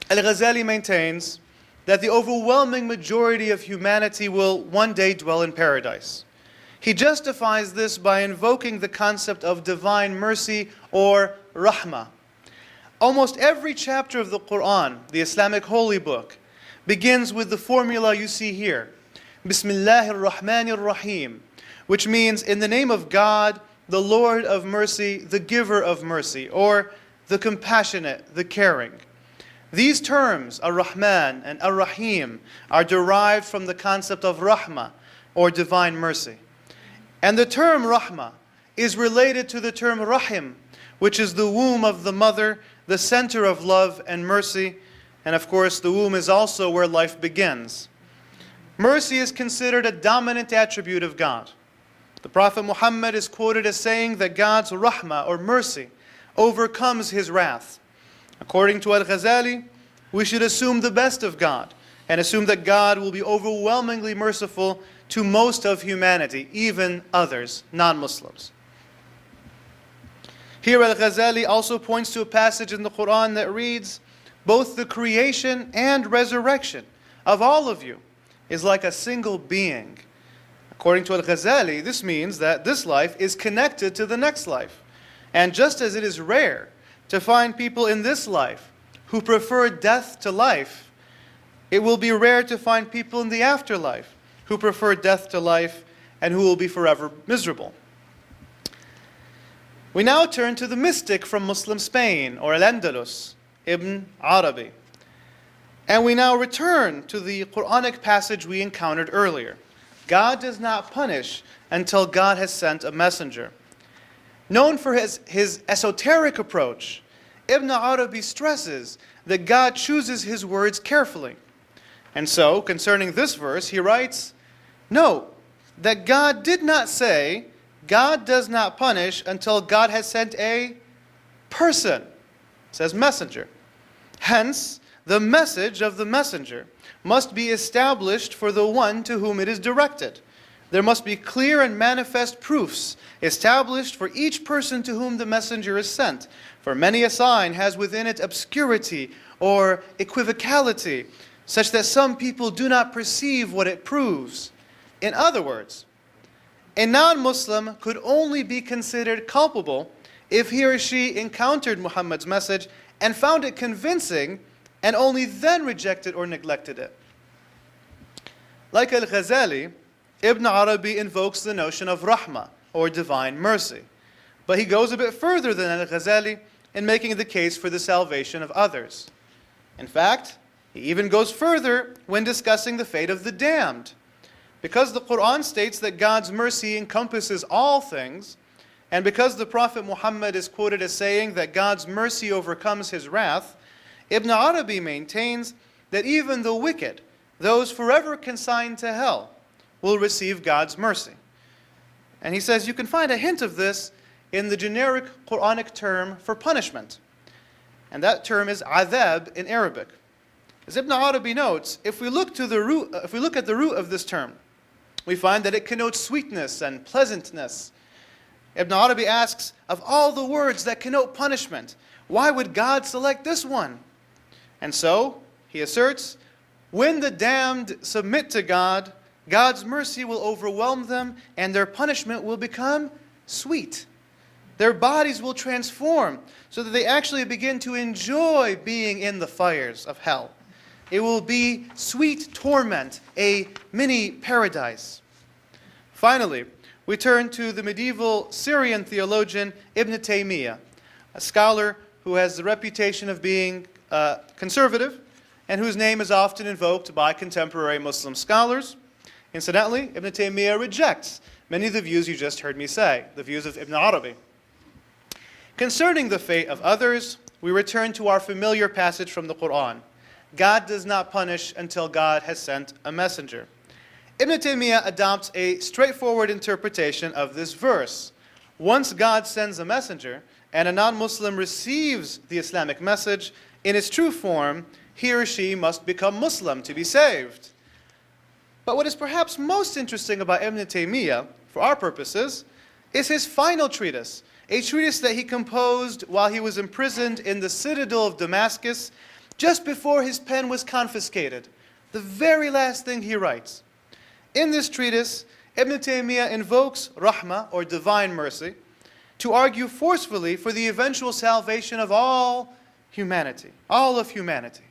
Al-Ghazali maintains that the overwhelming majority of humanity will one day dwell in paradise. He justifies this by invoking the concept of divine mercy or rahmah. Almost every chapter of the Quran, the Islamic holy book, begins with the formula you see here, Bismillahir Rahmanir Rahim, which means in the name of God, the Lord of mercy, the giver of mercy, or the compassionate, the caring. These terms, Ar-Rahman and Ar-Rahim, are derived from the concept of rahmah, or divine mercy. And the term rahmah is related to the term rahim, which is the womb of the mother, the center of love and mercy, and of course the womb is also where life begins. Mercy is considered a dominant attribute of God. The Prophet Muhammad is quoted as saying that God's rahmah, or mercy, overcomes his wrath. According to Al-Ghazali, we should assume the best of God and assume that God will be overwhelmingly merciful to most of humanity, even others, non-Muslims. Here Al-Ghazali also points to a passage in the Quran that reads, both the creation and resurrection of all of you is like a single being. According to Al-Ghazali, this means that this life is connected to the next life. And just as it is rare to find people in this life who prefer death to life, it will be rare to find people in the afterlife who prefer death to life and who will be forever miserable. We now turn to the mystic from Muslim Spain, or Al-Andalus, Ibn Arabi. And we now return to the Quranic passage we encountered earlier. God does not punish until God has sent a messenger. Known for his esoteric approach, Ibn Arabi stresses that God chooses his words carefully. And so, concerning this verse, he writes, note that God did not say, God does not punish until God has sent a person. It says messenger. Hence, the message of the messenger must be established for the one to whom it is directed. There must be clear and manifest proofs established for each person to whom the messenger is sent. For many a sign has within it obscurity or equivocality, such that some people do not perceive what it proves. In other words, a non-Muslim could only be considered culpable if he or she encountered Muhammad's message and found it convincing and only then rejected or neglected it. Like Al-Ghazali, Ibn Arabi invokes the notion of rahmah, or divine mercy. But he goes a bit further than Al-Ghazali in making the case for the salvation of others. In fact, he even goes further when discussing the fate of the damned. Because the Quran states that God's mercy encompasses all things, and because the Prophet Muhammad is quoted as saying that God's mercy overcomes his wrath, Ibn Arabi maintains that even the wicked, those forever consigned to hell, will receive God's mercy. And he says you can find a hint of this in the generic Quranic term for punishment. And that term is adhab in Arabic. As Ibn Arabi notes, if we look at the root of this term, we find that it connotes sweetness and pleasantness. Ibn Arabi asks, of all the words that connote punishment, why would God select this one? And so, he asserts, when the damned submit to God, God's mercy will overwhelm them and their punishment will become sweet. Their bodies will transform so that they actually begin to enjoy being in the fires of hell. It will be sweet torment, a mini paradise. Finally, we turn to the medieval Syrian theologian Ibn Taymiyyah, a scholar who has the reputation of being conservative and whose name is often invoked by contemporary Muslim scholars. Incidentally, Ibn Taymiyyah rejects many of the views you just heard me say, the views of Ibn Arabi. Concerning the fate of others, we return to our familiar passage from the Quran. God does not punish until God has sent a messenger. Ibn Taymiyyah adopts a straightforward interpretation of this verse. Once God sends a messenger and a non-Muslim receives the Islamic message in its true form, he or she must become Muslim to be saved. But what is perhaps most interesting about Ibn Taymiyyah, for our purposes, is his final treatise, a treatise that he composed while he was imprisoned in the citadel of Damascus just before his pen was confiscated, the very last thing he writes. In this treatise, Ibn Taymiyyah invokes rahmah, or divine mercy, to argue forcefully for the eventual salvation of all humanity, all of humanity.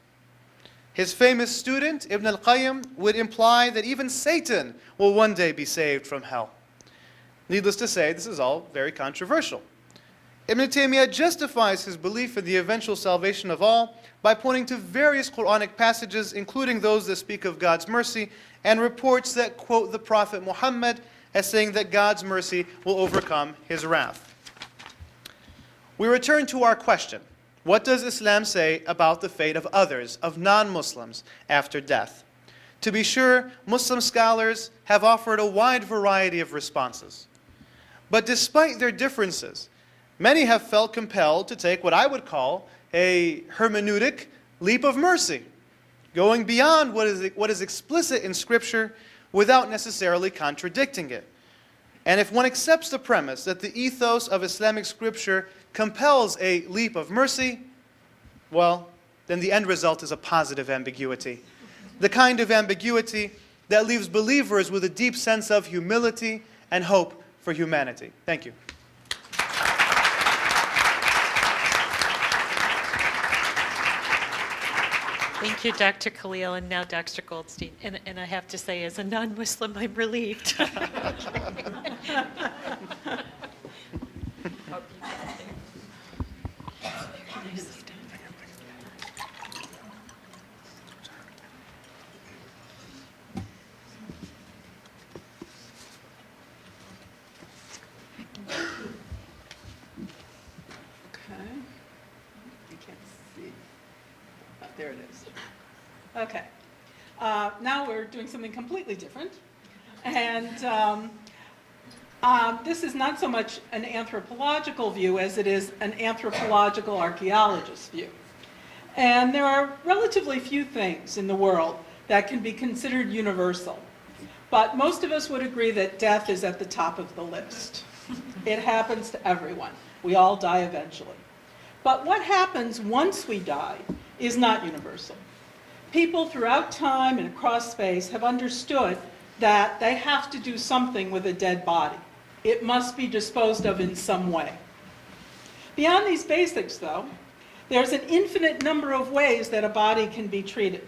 His famous student, Ibn al-Qayyim, would imply that even Satan will one day be saved from hell. Needless to say, this is all very controversial. Ibn Taymiyyah justifies his belief in the eventual salvation of all by pointing to various Quranic passages, including those that speak of God's mercy, and reports that quote the Prophet Mohammad as saying that God's mercy will overcome his wrath. We return to our question. What does Islam say about the fate of others, of non-Muslims, after death? To be sure, Muslim scholars have offered a wide variety of responses. But despite their differences, many have felt compelled to take what I would call a hermeneutic leap of mercy, going beyond what is explicit in Scripture without necessarily contradicting it. And if one accepts the premise that the ethos of Islamic Scripture compels a leap of mercy, well, then the end result is a positive ambiguity. The kind of ambiguity that leaves believers with a deep sense of humility and hope for humanity. Thank you. Thank you, Dr. Khalil, and now Dr. Goldstein. And I have to say, as a non-Muslim, I'm relieved. There it is. Okay. Now we're doing something completely different. And this is not so much an anthropological view as it is an anthropological archaeologist view. And there are relatively few things in the world that can be considered universal. But most of us would agree that death is at the top of the list. It happens to everyone. We all die eventually. But what happens once we die is not universal. People throughout time and across space have understood that they have to do something with a dead body. It must be disposed of in some way. Beyond these basics, though, there's an infinite number of ways that a body can be treated.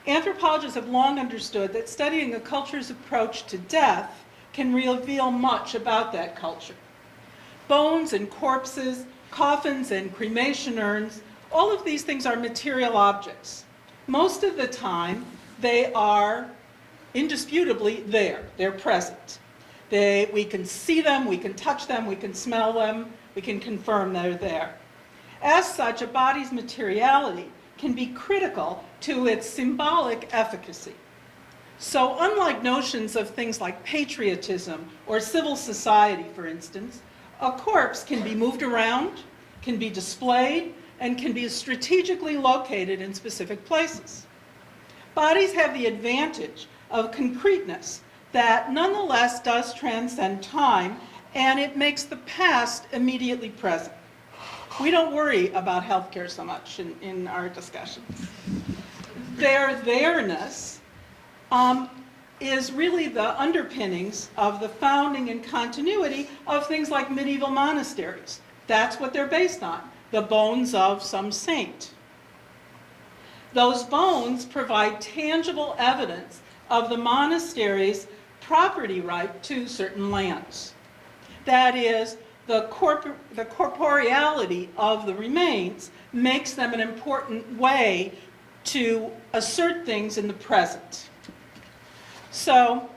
Anthropologists have long understood that studying a culture's approach to death can reveal much about that culture. Bones and corpses, coffins and cremation urns, all of these things are material objects. Most of the time, they are indisputably there. They're present. We can see them, we can touch them, we can smell them, we can confirm they're there. As such, a body's materiality can be critical to its symbolic efficacy. So unlike notions of things like patriotism or civil society, for instance, a corpse can be moved around, can be displayed, and can be strategically located in specific places. Bodies have the advantage of concreteness that nonetheless does transcend time, and it makes the past immediately present. We don't worry about healthcare so much in our discussions. Their there-ness is really the underpinnings of the founding and continuity of things like medieval monasteries. That's what they're based on, the bones of some saint. Those bones provide tangible evidence of the monastery's property right to certain lands. That is, the corporeality of the remains makes them an important way to assert things in the present. So,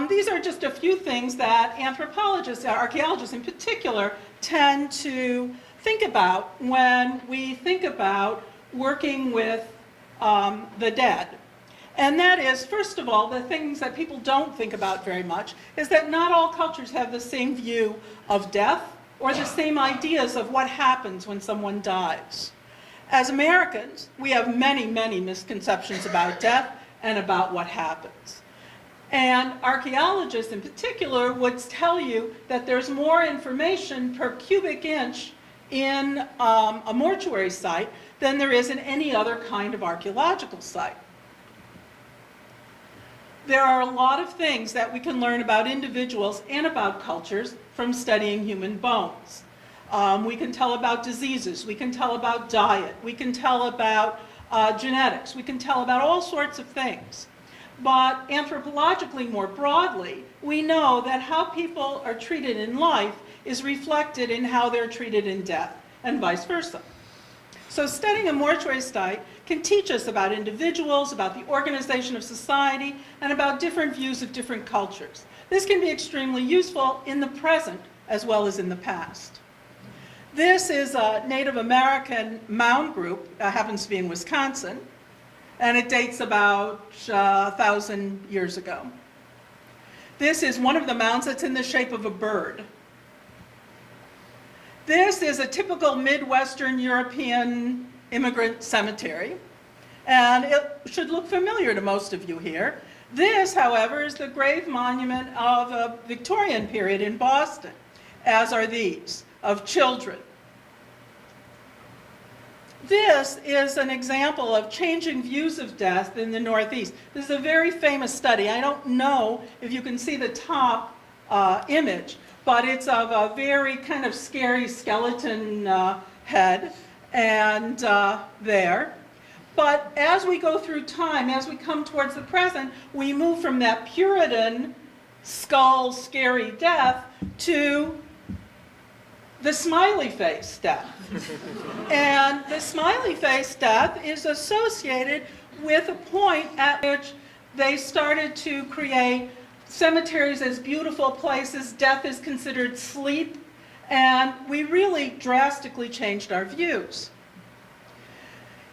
these are just a few things that anthropologists, archaeologists in particular, tend to think about when we think about working with the dead. And that is, first of all, the things that people don't think about very much is that not all cultures have the same view of death or the same ideas of what happens when someone dies. As Americans, we have many, many misconceptions about death and about what happens. And archaeologists in particular would tell you that there's more information per cubic inch in a mortuary site than there is in any other kind of archaeological site. There are a lot of things that we can learn about individuals and about cultures from studying human bones. We can tell about diseases, we can tell about diet, we can tell about genetics, we can tell about all sorts of things. But anthropologically, more broadly, we know that how people are treated in life is reflected in how they're treated in death, and vice versa. So studying a mortuary site can teach us about individuals, about the organization of society, and about different views of different cultures. This can be extremely useful in the present as well as in the past. This is a Native American mound group, happens to be in Wisconsin, and it dates about 1,000 years ago. This is one of the mounds that's in the shape of a bird. This is a typical Midwestern European immigrant cemetery, and it should look familiar to most of you here. This, however, is the grave monument of a Victorian period in Boston, as are these, of children. This is an example of changing views of death in the Northeast. This is a very famous study. I don't know if you can see the top image, but it's of a very kind of scary skeleton head and there. But as we go through time, as we come towards the present, we move from that Puritan skull, scary death to the smiley face death. And the smiley face death is associated with a point at which they started to create cemeteries as beautiful places. Death is considered sleep, and we really drastically changed our views.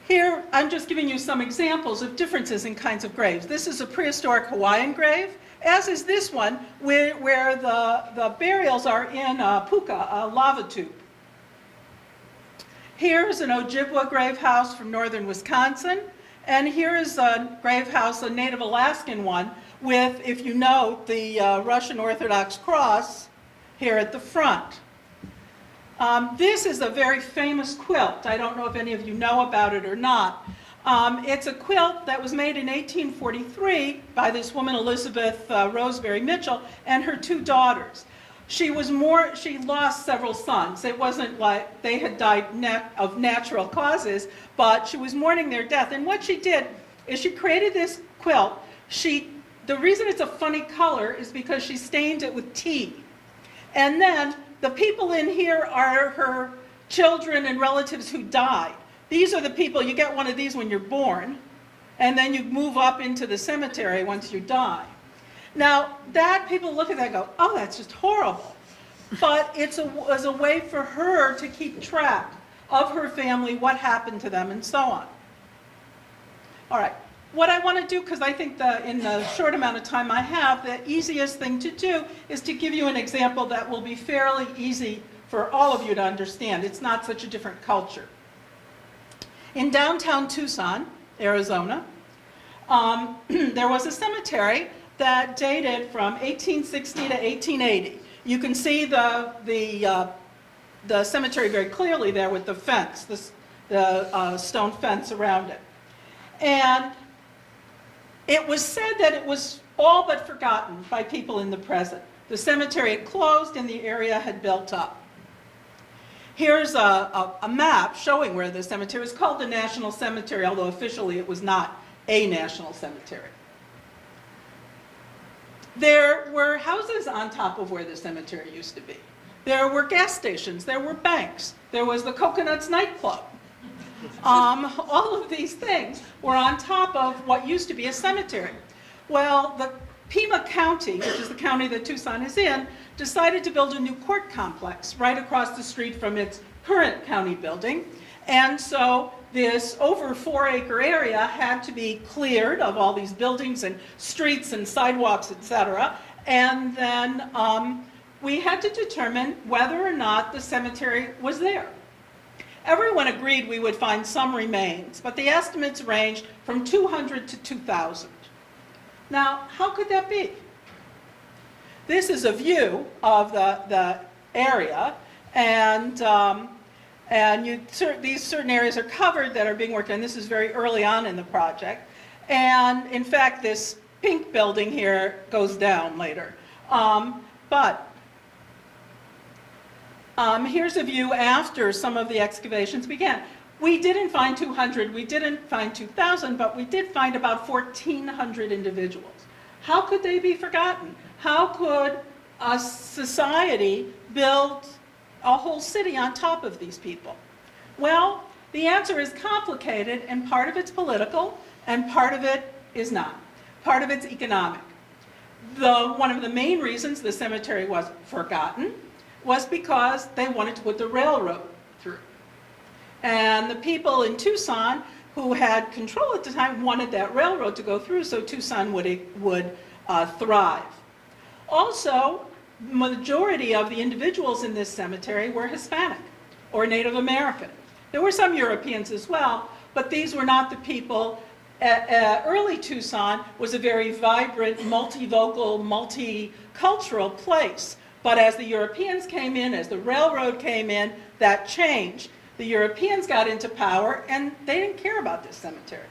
Here, I'm just giving you some examples of differences in kinds of graves. This is a prehistoric Hawaiian grave, as is this one, where the burials are in a puka, a lava tube. Here's an Ojibwa grave house from northern Wisconsin, and here is a grave house, a Native Alaskan one, with, if you note, the Russian Orthodox cross here at the front. This is a very famous quilt. I don't know if any of you know about it or not. It's a quilt that was made in 1843 by this woman, Elizabeth Roseberry Mitchell, and her two daughters. She lost several sons. It wasn't like they had died of natural causes, but she was mourning their death. And what she did is she created this quilt. The reason it's a funny color is because she stained it with tea. And then the people in here are her children and relatives who died. These are the people, you get one of these when you're born, and then you move up into the cemetery once you die. Now, people look at that and go, oh, that's just horrible. But it was a way for her to keep track of her family, what happened to them, and so on. All right, What I want to do, because I think in the short amount of time I have, the easiest thing to do is to give you an example that will be fairly easy for all of you to understand. It's not such a different culture. In downtown Tucson, Arizona, there was a cemetery that dated from 1860 to 1880. You can see the cemetery very clearly there with the fence, the stone fence around it. And it was said that it was all but forgotten by people in the present. The cemetery had closed and the area had built up. Here's a map showing where the cemetery was called the National Cemetery, although officially it was not a national cemetery. There were houses on top of where the cemetery used to be. There were gas stations, there were banks, there was the Coconuts nightclub. All of these things were on top of what used to be a cemetery. Well, the Pima County, which is the county that Tucson is in, decided to build a new court complex right across the street from its current county building. And so this over 4-acre area had to be cleared of all these buildings and streets and sidewalks, etc. And then we had to determine whether or not the cemetery was there. Everyone agreed we would find some remains, but the estimates ranged from 200 to 2,000. Now, how could that be? This is a view of the area, and these certain areas are covered that are being worked on. This is very early on in the project. And in fact, this pink building here goes down later. Here's a view after some of the excavations began. We didn't find 200, we didn't find 2,000, but we did find about 1,400 individuals. How could they be forgotten? How could a society build a whole city on top of these people? Well, the answer is complicated, and part of it's political, and part of it is not. Part of it's economic. One of the main reasons the cemetery was forgotten was because they wanted to put the railroad through. And the people in Tucson who had control at the time wanted that railroad to go through so Tucson would thrive. Also, majority of the individuals in this cemetery were Hispanic or Native American. There were some Europeans as well, but these were not the people. Early Tucson was a very vibrant, multivocal, multicultural place. But as the Europeans came in, as the railroad came in, that changed. The Europeans got into power, and they didn't care about this cemetery.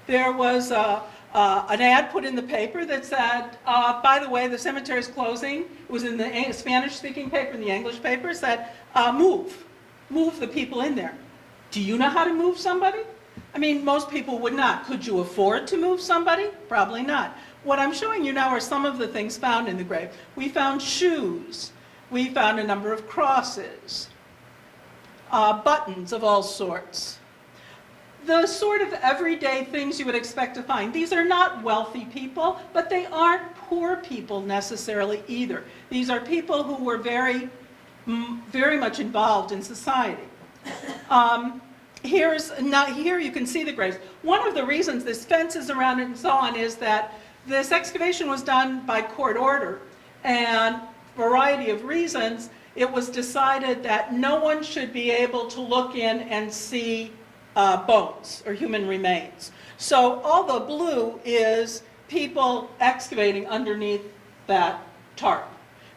There was an ad put in the paper that said, by the way, the cemetery is closing. It was in the Spanish-speaking paper, in the English paper, said, move the people in there. Do you know how to move somebody? I mean, most people would not. Could you afford to move somebody? Probably not. What I'm showing you now are some of the things found in the grave. We found shoes. We found a number of crosses, buttons of all sorts. The sort of everyday things you would expect to find. These are not wealthy people, but they aren't poor people necessarily either. These are people who were very much involved in society. Here you can see the graves. One of the reasons this fence is around it and so on is that this excavation was done by court order, and for a variety of reasons, it was decided that no one should be able to look in and see bones or human remains. So all the blue is people excavating underneath that tarp.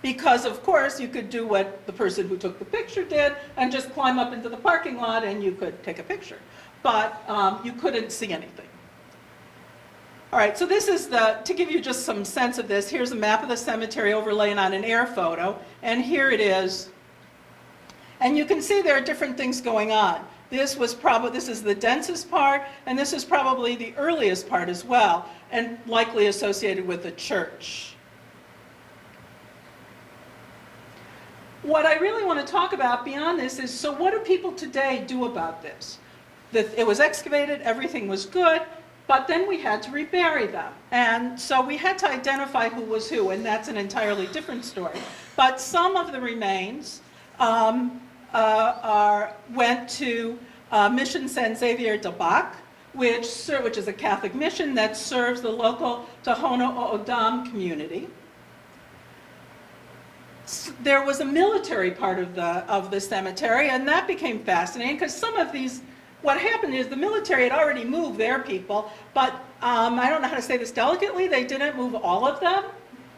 Because, of course, you could do what the person who took the picture did and just climb up into the parking lot and you could take a picture. But you couldn't see anything. All right, so this is to give you just some sense of this, here's a map of the cemetery overlaid on an air photo, and here it is. And you can see there are different things going on. This is the densest part, and this is probably the earliest part as well, and likely associated with the church. What I really want to talk about beyond this is, so what do people today do about this? It was excavated, everything was good, but then we had to rebury them. And so we had to identify who was who, and that's an entirely different story. But some of the remains went to Mission San Xavier de Bac, which is a Catholic mission that serves the local Tohono O'odham community. There was a military part of the cemetery, and that became fascinating because some of these, what happened is the military had already moved their people, but I don't know how to say this delicately, they didn't move all of them,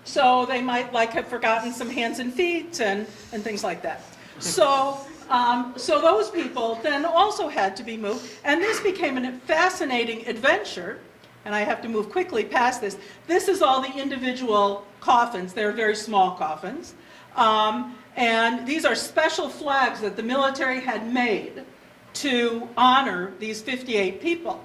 so they might have forgotten some hands and feet and things like that. So those people then also had to be moved, and this became a fascinating adventure. And I have to move quickly past this. This is all the individual coffins. They're very small coffins. And these are special flags that the military had made to honor these 58 people.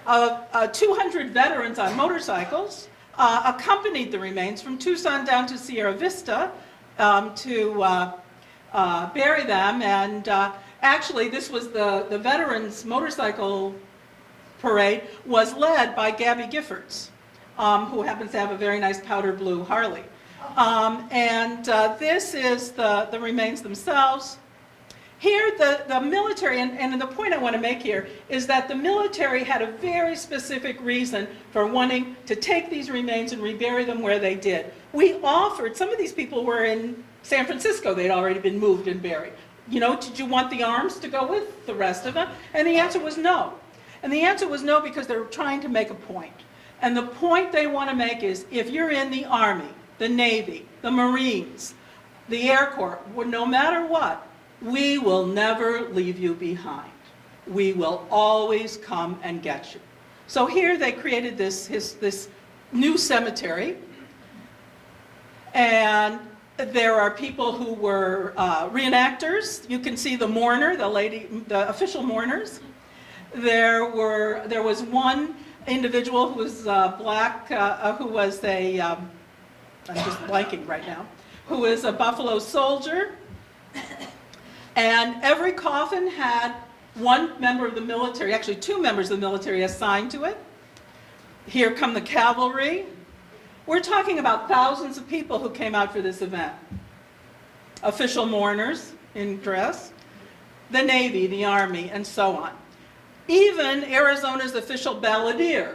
200 veterans on motorcycles accompanied the remains from Tucson down to Sierra Vista to bury them. And actually, this was the veterans' motorcycle parade was led by Gabby Giffords, who happens to have a very nice powder blue Harley. This is the remains themselves. Here, the military, and the point I want to make here is that the military had a very specific reason for wanting to take these remains and rebury them where they did. We offered, some of these people were in San Francisco, they'd already been moved and buried. You know, did you want the arms to go with the rest of them? And the answer was no. And the answer was no because they're trying to make a point. And the point they want to make is, if you're in the Army, the Navy, the Marines, the Air Corps, no matter what, we will never leave you behind. We will always come and get you. So here they created this new cemetery. And there are people who were reenactors. You can see the mourner, the official mourners. There was one individual who was black, who was I'm just blanking right now, who was a Buffalo soldier. And every coffin had one member of the military, actually 2 members of the military assigned to it. Here come the cavalry. We're talking about thousands of people who came out for this event. Official mourners in dress, the Navy, the Army, and so on. Even Arizona's official balladeer,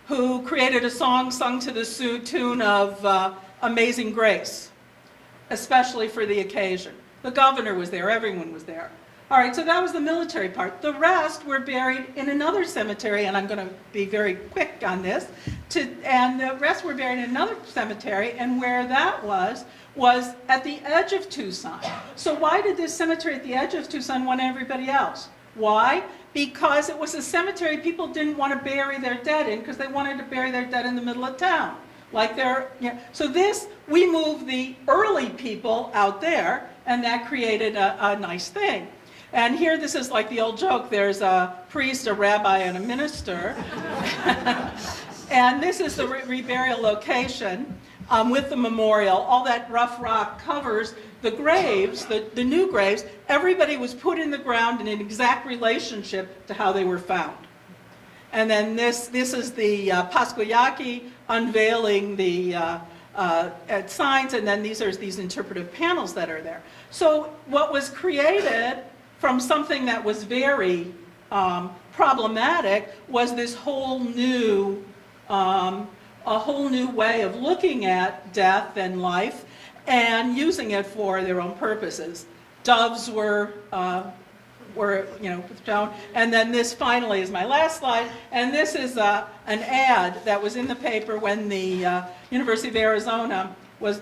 who created a song sung to the tune of Amazing Grace, especially for the occasion. The governor was there, everyone was there. All right, so that was the military part. The rest were buried in another cemetery, and I'm going to be very quick on this, and the rest were buried in another cemetery, and where that was at the edge of Tucson. So why did this cemetery at the edge of Tucson want everybody else? Why? Because it was a cemetery people didn't want to bury their dead in, because they wanted to bury their dead in the middle of town. So we moved the early people out there, and that created a nice thing. And here, this is like the old joke, there's a priest, a rabbi, and a minister. And this is the reburial location with the memorial. All that rough rock covers the graves, the new graves. Everybody was put in the ground in an exact relationship to how they were found. And then this is the Pascoyaki unveiling the signs, and then these are these interpretive panels that are there. So what was created from something that was very problematic was this whole new, a whole new way of looking at death and life and using it for their own purposes. Doves were shown, and then this finally is my last slide, and this is an ad that was in the paper when the University of Arizona was,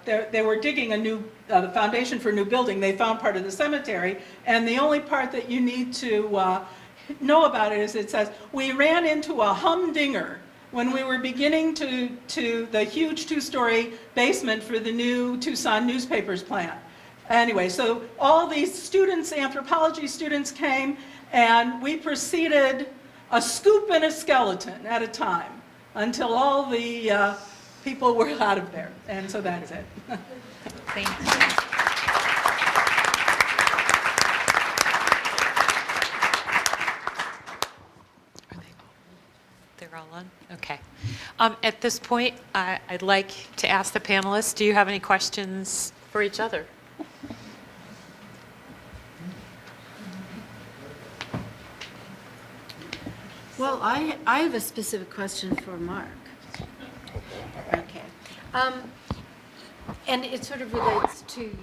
they were digging the foundation for a new building. They found part of the cemetery, and the only part that you need to know about it is it says, we ran into a humdinger when we were beginning to the huge 2-story basement for the new Tucson newspapers plant. Anyway, so all these students, anthropology students came, and we proceeded a scoop and a skeleton at a time until all the people were out of there. And so that is it. Thank you. They're all on? Okay. At this point, I'd like to ask the panelists, do you have any questions for each other? Well, I have a specific question for Marc. Okay. And it sort of relates to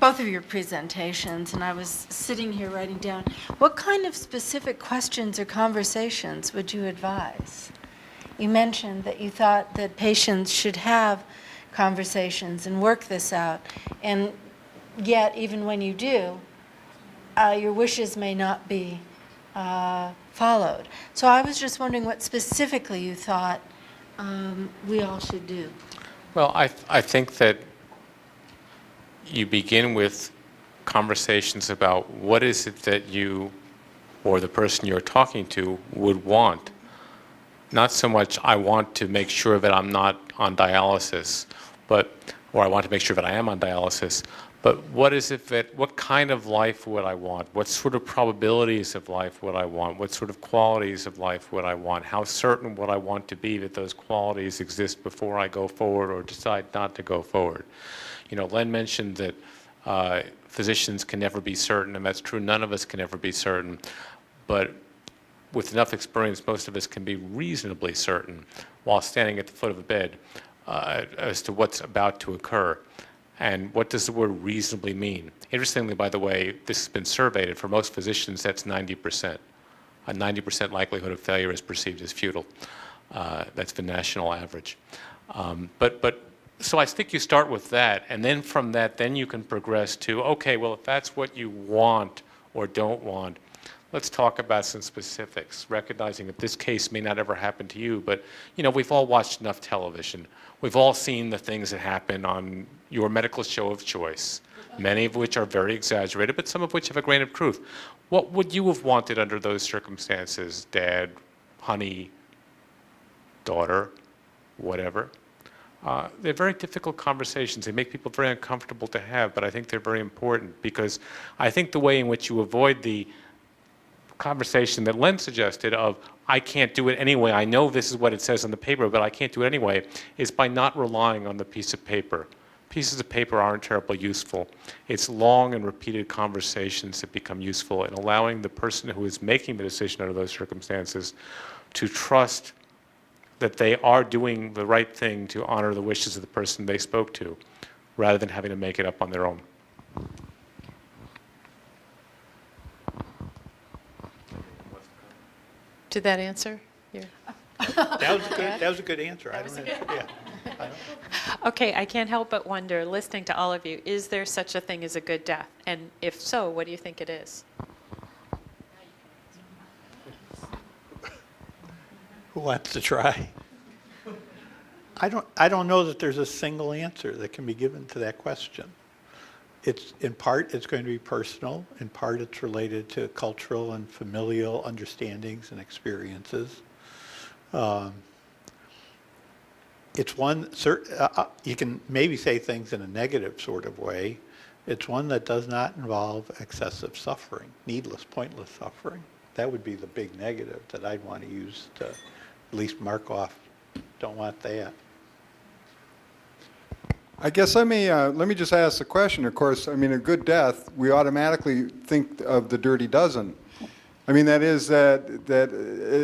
both of your presentations, and I was sitting here writing down, what kind of specific questions or conversations would you advise? You mentioned that you thought that patients should have conversations and work this out, and yet, even when you do, your wishes may not be followed. So I was just wondering what specifically you thought we all should do. Well, I think that you begin with conversations about what is it that you or the person you're talking to would want. Not so much, I want to make sure that I'm not on dialysis, or I want to make sure that I am on dialysis, but what kind of life would I want? What sort of probabilities of life would I want? What sort of qualities of life would I want? How certain would I want to be that those qualities exist before I go forward or decide not to go forward? You know, Lynne mentioned that physicians can never be certain, and that's true. None of us can ever be certain. But with enough experience, most of us can be reasonably certain while standing at the foot of a bed as to what's about to occur. And what does the word reasonably mean? Interestingly, by the way, this has been surveyed, and for most physicians, that's 90%. A 90% likelihood of failure is perceived as futile. That's the national average. So I think you start with that, and then from that, then you can progress to, okay, well, if that's what you want or don't want, let's talk about some specifics, recognizing that this case may not ever happen to you, but, you know, we've all watched enough television. We've all seen the things that happen on your medical show of choice, many of which are very exaggerated, but some of which have a grain of truth. What would you have wanted under those circumstances, Dad, honey, daughter, whatever? They're very difficult conversations. They make people very uncomfortable to have, but I think they're very important because I think the way in which you avoid the conversation that Lynne suggested of, I can't do it anyway, I know this is what it says on the paper, but I can't do it anyway, is by not relying on the piece of paper. Pieces of paper aren't terribly useful. It's long and repeated conversations that become useful in allowing the person who is making the decision under those circumstances to trust that they are doing the right thing to honor the wishes of the person they spoke to, rather than having to make it up on their own. Did that answer? That was a good answer. Okay, I can't help but wonder, listening to all of you, is there such a thing as a good death? And if so, what do you think it is? Who wants to try? I don't know that there's a single answer that can be given to that question. In part, it's going to be personal. In part, it's related to cultural and familial understandings and experiences. It's one, you can maybe say things in a negative sort of way. It's one that does not involve excessive suffering, needless, pointless suffering. That would be the big negative that I'd want to use to at least mark off. Don't want that. I guess let me just ask the question. Of course, I mean, a good death, we automatically think of the dirty dozen. I mean, that is that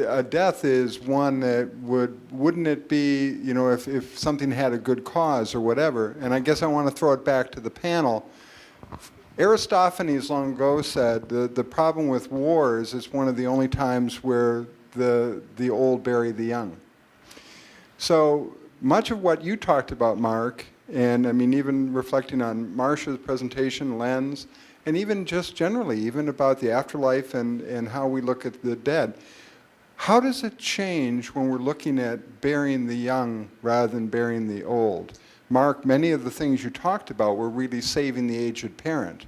a death is one that wouldn't it be, you know, if something had a good cause or whatever. And I guess I want to throw it back to the panel. Aristophanes long ago said the problem with wars is one of the only times where the old bury the young. So much of what you talked about, Marc, and I mean, even reflecting on Marcia's presentation, Lenne's, and even just generally, even about the afterlife and how we look at the dead, how does it change when we're looking at burying the young rather than burying the old? Marc, many of the things you talked about were really saving the aged parent.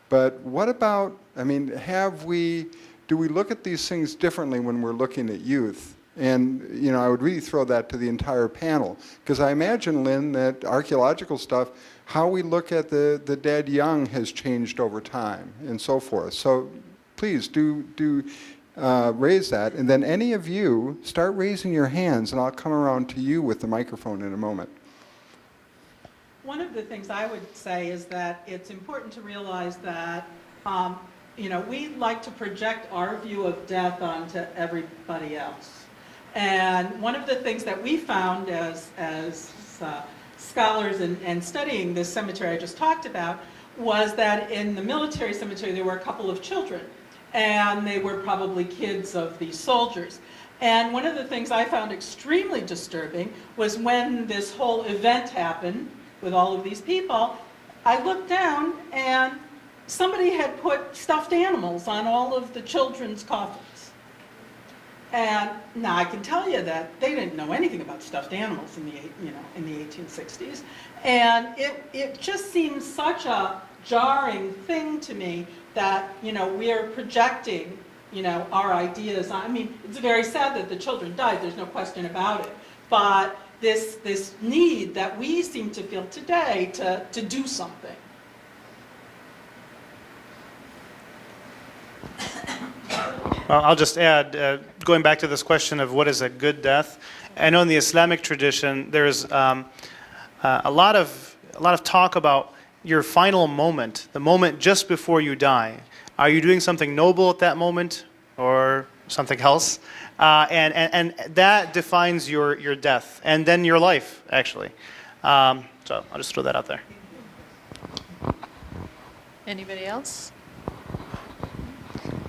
But what about, I mean, do we look at these things differently when we're looking at youth? And, you know, I would really throw that to the entire panel. Because I imagine, Lynne, that archaeological stuff, how we look at the dead young has changed over time and so forth. So please do raise that. And then any of you, start raising your hands, and I'll come around to you with the microphone in a moment. One of the things I would say is that it's important to realize that we like to project our view of death onto everybody else. And one of the things that we found as scholars and studying this cemetery I just talked about was that in the military cemetery there were a couple of children, and they were probably kids of these soldiers. And one of the things I found extremely disturbing was when this whole event happened with all of these people, I looked down and somebody had put stuffed animals on all of the children's coffins. And now I can tell you that they didn't know anything about stuffed animals in the 1860s. And it just seems such a jarring thing to me that, we're projecting, our ideas. I mean, it's very sad that the children died, there's no question about it. But this need that we seem to feel today to do something. Well, I'll just add, going back to this question of what is a good death. I know in the Islamic tradition, there's a lot of talk about your final moment, the moment just before you die. Are you doing something noble at that moment, or something else? And that defines your death, and then your life, actually. So I'll just throw that out there. Anybody else?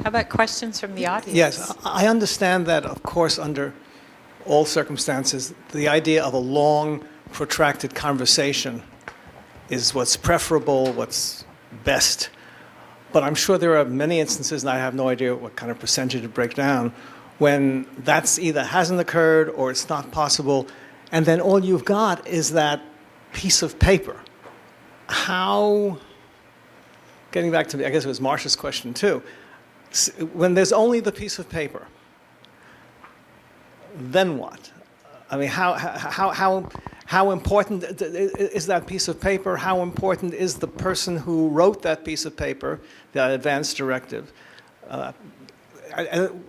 How about questions from the audience? Yes, I understand that, of course, under all circumstances, the idea of a long, protracted conversation is what's preferable, what's best. But I'm sure there are many instances, and I have no idea what kind of percentage to break down, when that's either hasn't occurred or it's not possible, and then all you've got is that piece of paper. How, getting back to, I guess it was Marcia's question too, when there's only the piece of paper, then what? I mean, how important is that piece of paper? How important is the person who wrote that piece of paper, the advance directive?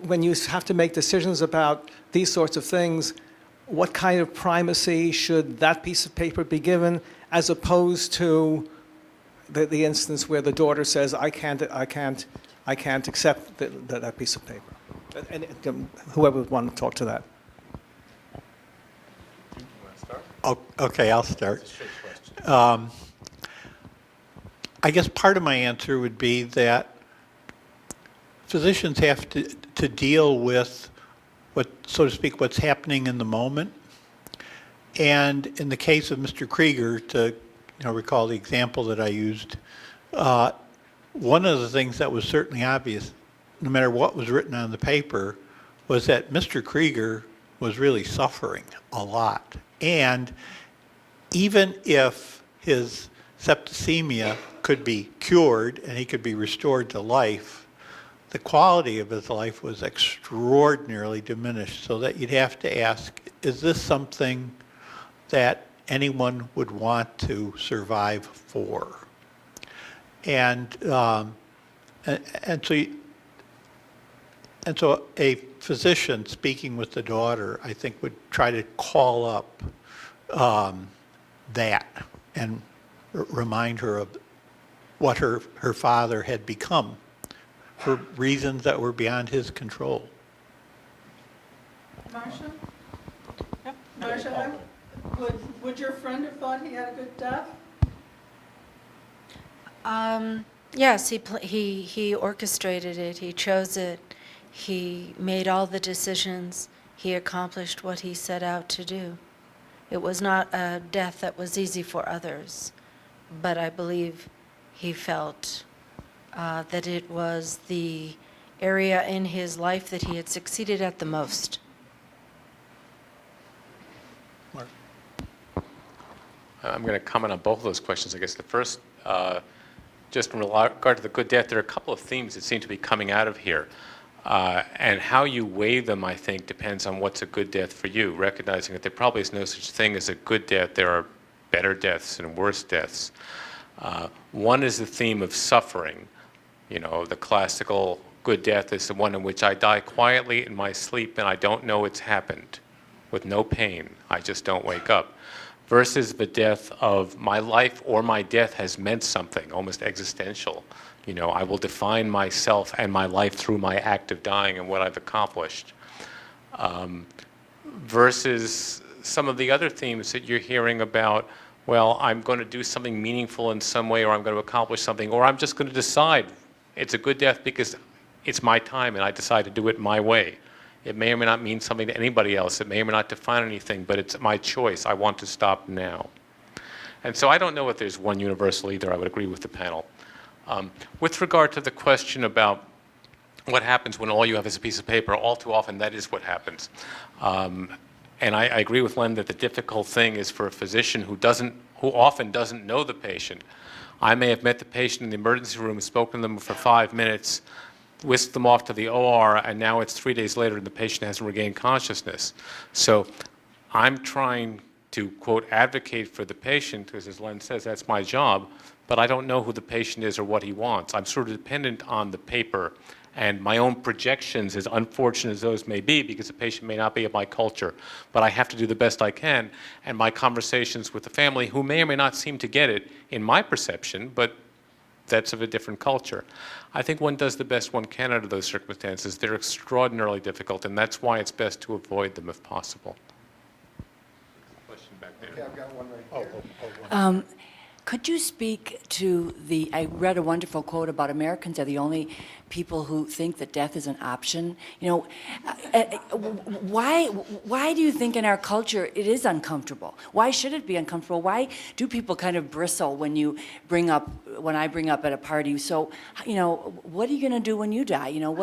When you have to make decisions about these sorts of things, what kind of primacy should that piece of paper be given, as opposed to the instance where the daughter says, I can't accept that piece of paper? And whoever would want to talk to that. Okay, I'll start. I guess part of my answer would be that physicians have to deal with so to speak, what's happening in the moment. And in the case of Mr. Krieger, to recall the example that I used, one of the things that was certainly obvious, no matter what was written on the paper, was that Mr. Krieger was really suffering a lot. And even if his septicemia could be cured and he could be restored to life, the quality of his life was extraordinarily diminished, so that you'd have to ask, is this something that anyone would want to survive for? And so a physician speaking with the daughter, I think, would try to call up that and remind her of what her father had become for reasons that were beyond his control. Marcia? Yep. Marcia, would your friend have thought he had a good death? Yes, he orchestrated it. He chose it. He made all the decisions. He accomplished what he set out to do. It was not a death that was easy for others, but I believe he felt that it was the area in his life that he had succeeded at the most. Marc? I'm going to comment on both of those questions. I guess the first, just in regard to the good death, there are a couple of themes that seem to be coming out of here. And how you weigh them, I think, depends on what's a good death for you, recognizing that there probably is no such thing as a good death. There are better deaths and worse deaths. One is the theme of suffering. The classical good death is the one in which I die quietly in my sleep and I don't know it's happened, with no pain. I just don't wake up. versus the death of my life or my death has meant something, almost existential. You know, I will define myself and my life through my act of dying and what I've accomplished. Versus some of the other themes that you're hearing about, well, I'm going to do something meaningful in some way, or I'm going to accomplish something, or I'm just going to decide it's a good death because it's my time and I decide to do it my way. It may or may not mean something to anybody else. It may or may not define anything, but it's my choice. I want to stop now. And so I don't know if there's one universal either. I would agree with the panel. With regard to the question about what happens when all you have is a piece of paper, all too often that is what happens. And I agree with Lynne that the difficult thing is for a physician who often doesn't know the patient. I may have met the patient in the emergency room, spoken to them for 5 minutes, whisked them off to the OR, and now it's 3 days later and the patient hasn't regained consciousness. So I'm trying to, quote, advocate for the patient, because as Lynne says, that's my job, but I don't know who the patient is or what he wants. I'm sort of dependent on the paper and my own projections, as unfortunate as those may be, because the patient may not be of my culture. But I have to do the best I can, and my conversations with the family, who may or may not seem to get it in my perception, but that's of a different culture. I think one does the best one can out of those circumstances. They're extraordinarily difficult, and that's why it's best to avoid them if possible. Question back there. Okay, I've got one right here. Could you speak to I read a wonderful quote about Americans are the only people who think that death is an option. You know, why do you think in our culture it is uncomfortable? Why should it be uncomfortable? Why do people kind of bristle when I bring up at a party, so, you know, what are you going to do when you die? You know,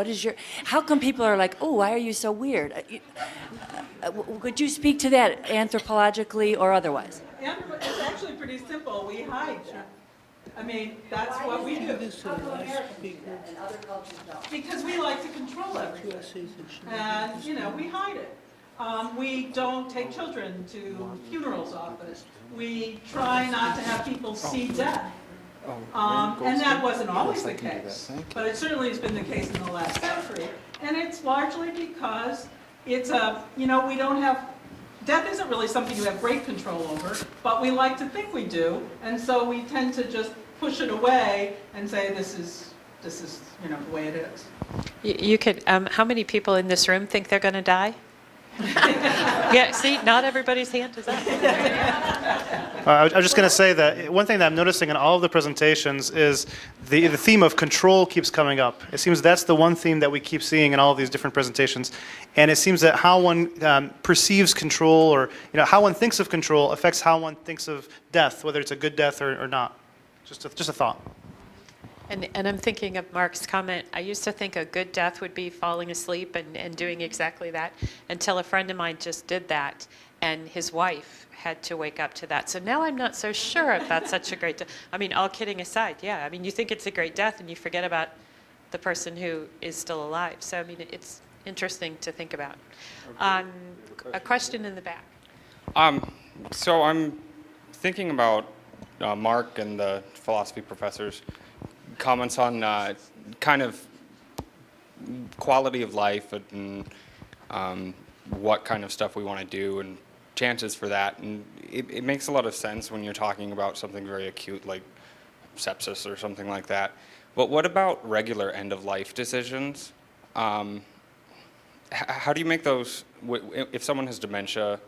how come people are like, oh, why are you so weird? Could you speak to that anthropologically or otherwise? It's actually pretty simple. We hide. I mean, that's what we do. Because we like to control everything. And, you know, we hide it. We don't take children to funerals often. We try not to have people see death. And that wasn't always the case. But it certainly has been the case in the last century. And it's largely because it's we don't have... Death isn't really something you have great control over, but we like to think we do, and so we tend to just push it away and say this is the way it is. You could. How many people in this room think they're going to die? Yeah. See, not everybody's hand is up. I was just going to say that one thing that I'm noticing in all of the presentations is the theme of control keeps coming up. It seems that's the one theme that we keep seeing in all of these different presentations. And it seems that how one perceives control, or how one thinks of control, affects how one thinks of death, whether it's a good death or not. Just a thought. And I'm thinking of Marc's comment. I used to think a good death would be falling asleep and doing exactly that, until a friend of mine just did that, and his wife had to wake up to that. So now I'm not so sure if that's such a great death. I mean, all kidding aside, yeah. I mean, you think it's a great death, and you forget about the person who is still alive. So, I mean, it's interesting to think about. A question in the back. So I'm thinking about Marc and the philosophy professor's comments on kind of quality of life and what kind of stuff we want to do and chances for that. And it makes a lot of sense when you're talking about something very acute like sepsis or something like that. But what about regular end-of-life decisions? How do you make those, if someone has dementia,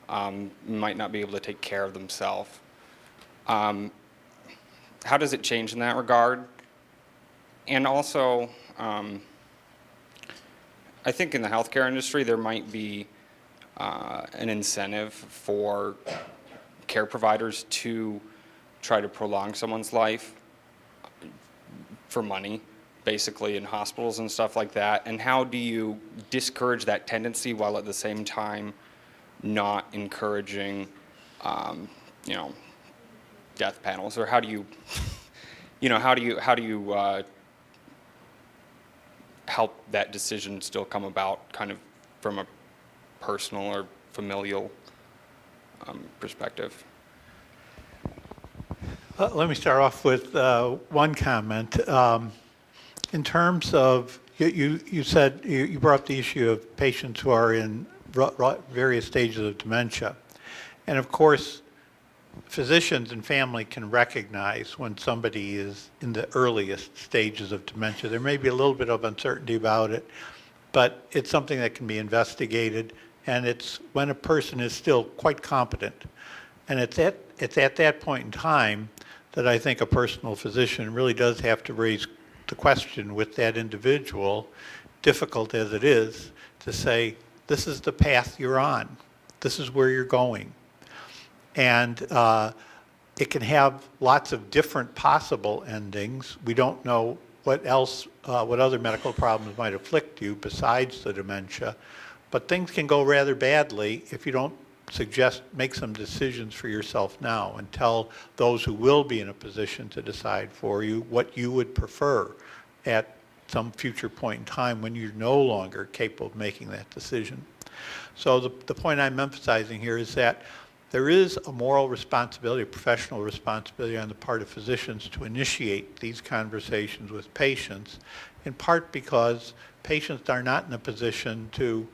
might not be able to take care of themselves? How does it change in that regard? And also, I think in the healthcare industry, there might be an incentive for care providers to try to prolong someone's life for money, basically in hospitals and stuff like that. And how do you discourage that tendency while at the same time not encouraging, death panels? Or how do you, help that decision still come about kind of from a personal or familial perspective? Let me start off with one comment. In terms of, you said, you brought up the issue of patients who are in various stages of dementia. And of course, physicians and family can recognize when somebody is in the earliest stages of dementia. There may be a little bit of uncertainty about it, but it's something that can be investigated, and it's when a person is still quite competent. And it's at that point in time that I think a personal physician really does have to raise the question with that individual, difficult as it is, to say, this is the path you're on. This is where you're going. And it can have lots of different possible endings. We don't know what else, what other medical problems might afflict you besides the dementia. But things can go rather badly if you don't make some decisions for yourself now and tell those who will be in a position to decide for you what you would prefer at some future point in time when you're no longer capable of making that decision. So the point I'm emphasizing here is that there is a moral responsibility, a professional responsibility on the part of physicians to initiate these conversations with patients, in part because patients are not in a position to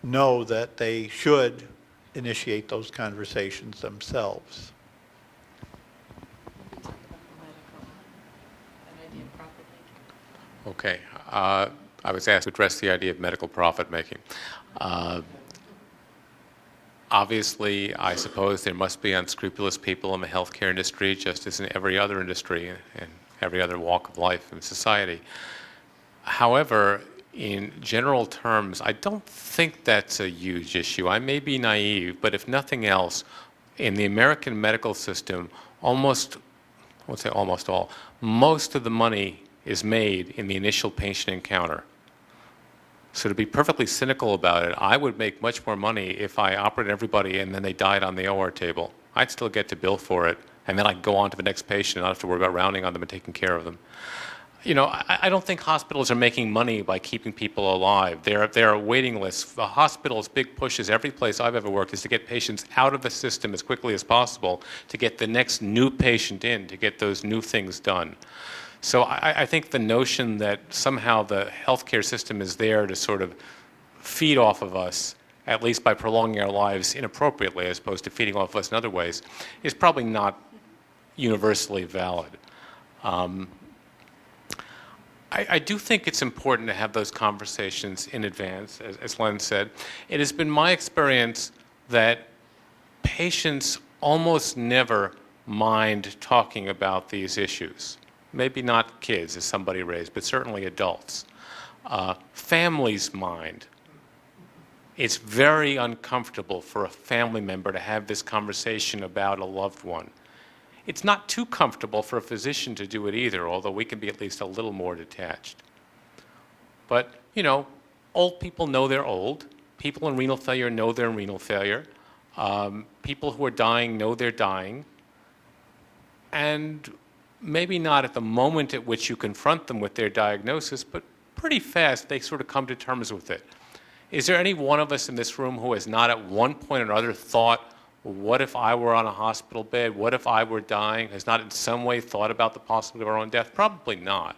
know that they should initiate those conversations themselves. Okay. I was asked to address the idea of medical profit making. Obviously, I suppose there must be unscrupulous people in the healthcare industry, just as in every other industry and every other walk of life in society. However, in general terms, I don't think that's a huge issue. I may be naive, but if nothing else, in the American medical system, most of the money is made in the initial patient encounter. So to be perfectly cynical about it, I would make much more money if I operated everybody and then they died on the OR table. I'd still get to bill for it, and then I'd go on to the next patient and not have to worry about rounding on them and taking care of them. You know, I don't think hospitals are making money by keeping people alive. There are waiting lists. The hospital's big push is every place I've ever worked is to get patients out of the system as quickly as possible to get the next new patient in, to get those new things done. So I think the notion that somehow the healthcare system is there to sort of feed off of us, at least by prolonging our lives inappropriately as opposed to feeding off of us in other ways, is probably not universally valid. I do think it's important to have those conversations in advance, as Lynne said. It has been my experience that patients almost never mind talking about these issues. Maybe not kids, as somebody raised, but certainly adults. Families mind. It's very uncomfortable for a family member to have this conversation about a loved one. It's not too comfortable for a physician to do it either, although we can be at least a little more detached. But, you know, old people know they're old. People in renal failure know they're in renal failure. People who are dying know they're dying. And maybe not at the moment at which you confront them with their diagnosis, but pretty fast they sort of come to terms with it. Is there any one of us in this room who has not at one point or another thought, what if I were on a hospital bed? What if I were dying? Has not in some way thought about the possibility of our own death? Probably not.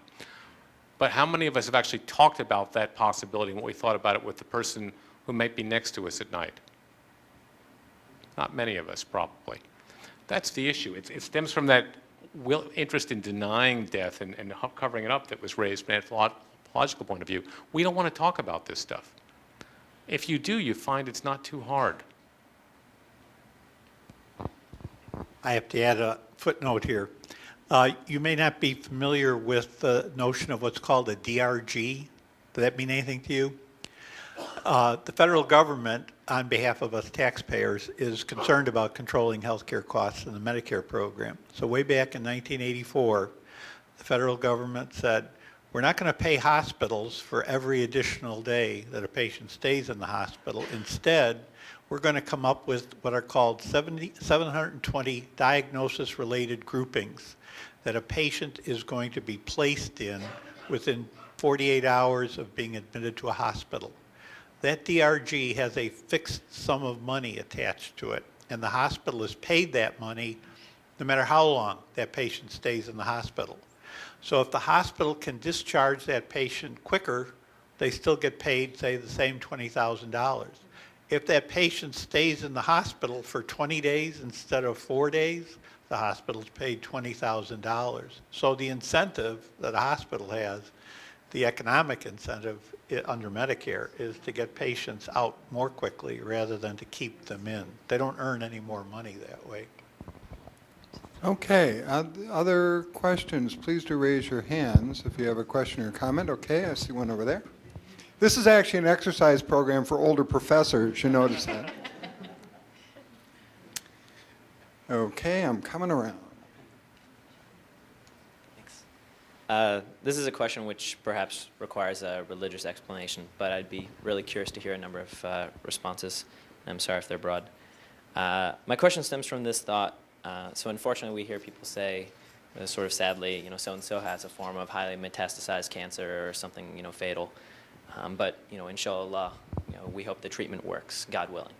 But how many of us have actually talked about that possibility and what we thought about it with the person who might be next to us at night? Not many of us, probably. That's the issue. It stems from that interest in denying death and covering it up that was raised from an anthropological point of view. We don't want to talk about this stuff. If you do, you find it's not too hard. I have to add a footnote here. You may not be familiar with the notion of what's called a DRG. Does that mean anything to you? The federal government, on behalf of us taxpayers, is concerned about controlling healthcare costs in the Medicare program. So way back in 1984, the federal government said, we're not going to pay hospitals for every additional day that a patient stays in the hospital. Instead, we're going to come up with what are called 720 diagnosis-related groupings that a patient is going to be placed in within 48 hours of being admitted to a hospital. That DRG has a fixed sum of money attached to it, and the hospital is paid that money no matter how long that patient stays in the hospital. So if the hospital can discharge that patient quicker, they still get paid, say, the same $20,000. If that patient stays in the hospital for 20 days instead of 4 days, the hospital's paid $20,000. So the incentive that a hospital has, the economic incentive under Medicare, is to get patients out more quickly rather than to keep them in. They don't earn any more money that way. Okay, other questions? Please do raise your hands if you have a question or comment. Okay, I see one over there. This is actually an exercise program for older professors. You notice that. Okay, I'm coming around. Thanks. This is a question which perhaps requires a religious explanation, but I'd be really curious to hear a number of responses. I'm sorry if they're broad. My question stems from this thought. So unfortunately, we hear people say, sort of sadly, so-and-so has a form of highly metastasized cancer or something, fatal. But, inshallah, we hope the treatment works, God willing.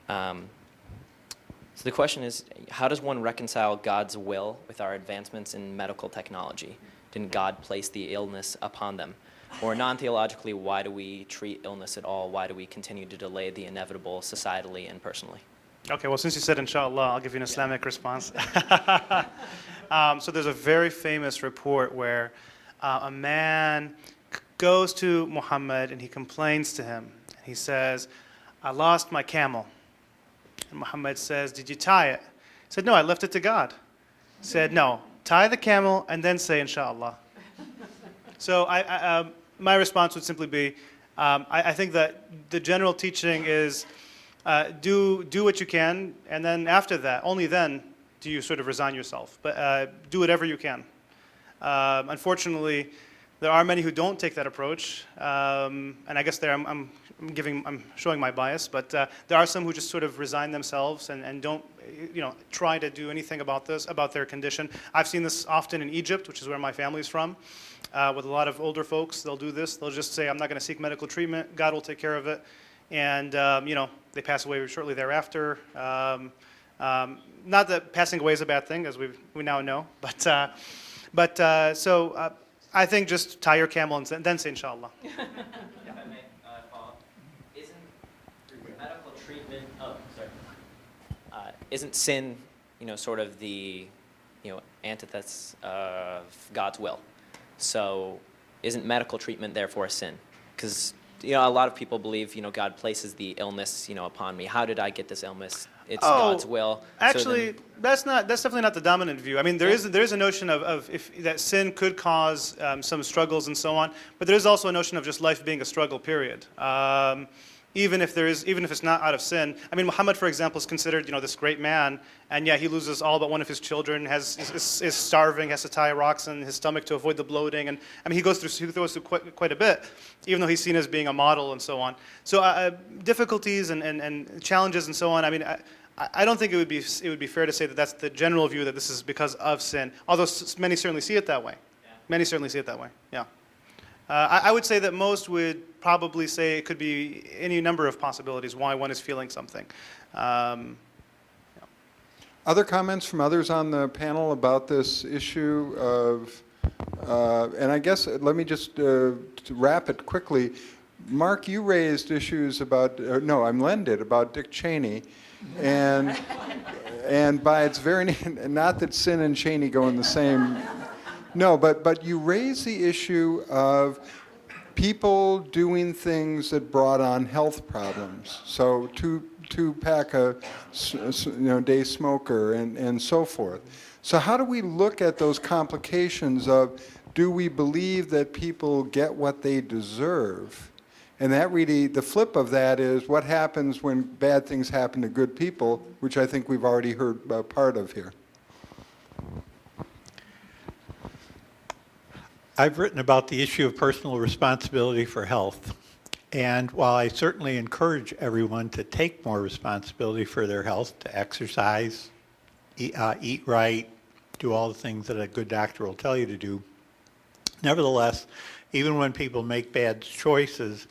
So the question is, how does one reconcile God's will with our advancements in medical technology? Didn't God place the illness upon them? Or non-theologically, why do we treat illness at all? Why do we continue to delay the inevitable societally and personally? Okay, well, since you said inshallah, I'll give you an Islamic response. So there's a very famous report where a man goes to Muhammad and he complains to him. He says, I lost my camel. And Muhammad says, did you tie it? He said, no, I left it to God. He said, no, tie the camel and then say inshallah. So my response would simply be, I think that the general teaching is do what you can, and then after that, only then do you sort of resign yourself. But do whatever you can. Unfortunately, there are many who don't take that approach, and I guess there I'm showing my bias, but there are some who just sort of resign themselves and don't, try to do anything about their condition. I've seen this often in Egypt, which is where my family's from, with a lot of older folks. They'll do this. They'll just say, I'm not going to seek medical treatment. God will take care of it. And, they pass away shortly thereafter. Not that passing away is a bad thing, as we now know, but I think just tie your camel and then say inshallah. If I may follow up, isn't medical treatment, isn't sin, sort of the, antithesis of God's will? So isn't medical treatment therefore a sin? Because, a lot of people believe, God places the illness, upon me. How did I get this illness? It's God's will. Actually, that's definitely not the dominant view. I mean, there is a notion of if that sin could cause some struggles and so on, but there is also a notion of just life being a struggle. Period. Even if it's not out of sin. I mean, Muhammad, for example, is considered this great man, and yeah, he loses all but one of his children, is starving, has to tie rocks in his stomach to avoid the bloating, and I mean he goes through quite a bit, even though he's seen as being a model and so on. So difficulties and challenges and so on. I mean, I don't think it would be fair to say that that's the general view, that this is because of sin. Although many certainly see it that way. Yeah. Many certainly see it that way. Yeah. I would say that most would probably say it could be any number of possibilities why one is feeling something. Other comments from others on the panel about this issue of, and I guess let me just to wrap it quickly. Marc, you raised issues about, Lynne did, about Dick Cheney. And by its very name, not that sin and Cheney go in the same. No, but you raise the issue of people doing things that brought on health problems. So two-pack a day smoker and so forth. So how do we look at those complications of, do we believe that people get what they deserve? And that really, the flip of that is what happens when bad things happen to good people, which I think we've already heard part of here. I've written about the issue of personal responsibility for health. And while I certainly encourage everyone to take more responsibility for their health, to exercise, eat right, do all the things that a good doctor will tell you to do, nevertheless, even when people make bad choices,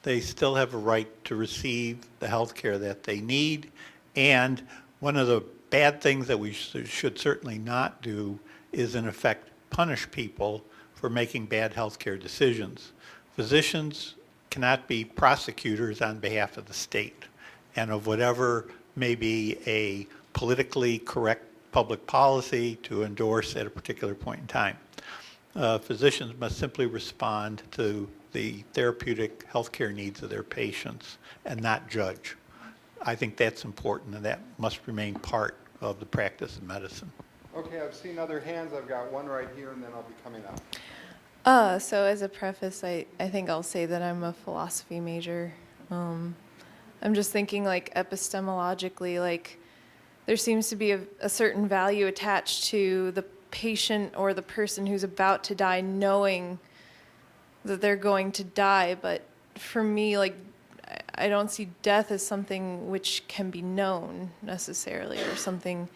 they still have a right to receive the health care that they need. And one of the bad things that we should certainly not do is, in effect, punish people for making bad health care decisions. Physicians cannot be prosecutors on behalf of the state. and of whatever may be a politically correct public policy to endorse at a particular point in time. Physicians must simply respond to the therapeutic healthcare needs of their patients and not judge. I think that's important, and that must remain part of the practice of medicine. Okay, I've seen other hands. I've got one right here, and then I'll be coming up. So as a preface, I think I'll say that I'm a philosophy major. I'm just thinking like epistemologically, like there seems to be a certain value attached to the patient or the person who's about to die knowing that they're going to die. But for me, like, I don't see death as something which can be known necessarily or something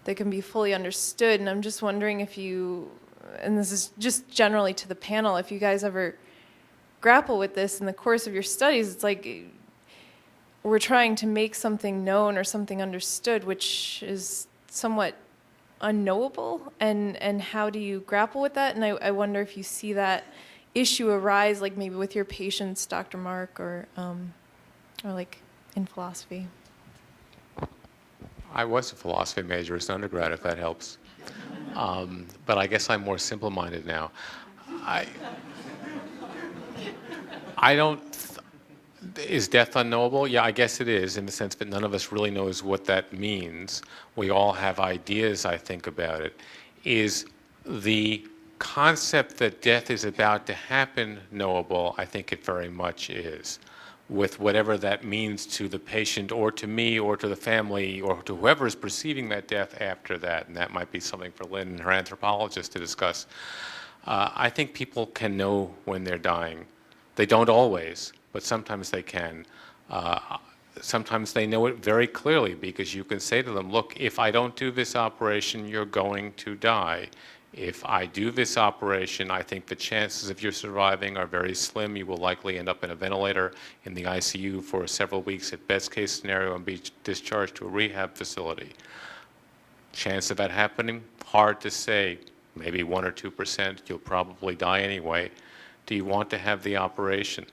that can be fully understood. And I'm just wondering if you, and this is just generally to the panel, if you guys ever grapple with this in the course of your studies. It's like we're trying to make something known or something understood, which is somewhat unknowable. And how do you grapple with that? And I wonder if you see that issue arise, like maybe with your patients, Dr. Marc, or like in philosophy. I was a philosophy major as an undergrad, if that helps. But I guess I'm more simple-minded now. I don't. Is death unknowable? Yeah, I guess it is, in the sense that none of us really knows what that means. We all have ideas, I think, about it. Is the concept that death is about to happen knowable? I think it very much is, with whatever that means to the patient or to me or to the family or to whoever is perceiving that death after that. And that might be something for Lynne and her anthropologist to discuss. I think people can know when they're dying. They don't always, but sometimes they can. Sometimes they know it very clearly because you can say to them, look, if I don't do this operation, you're going to die. If I do this operation, I think the chances of your surviving are very slim. You will likely end up in a ventilator in the ICU for several weeks at best case scenario and be discharged to a rehab facility. Chance of that happening? Hard to say. Maybe 1 or 2%. You'll probably die anyway. Do you want to have the operation?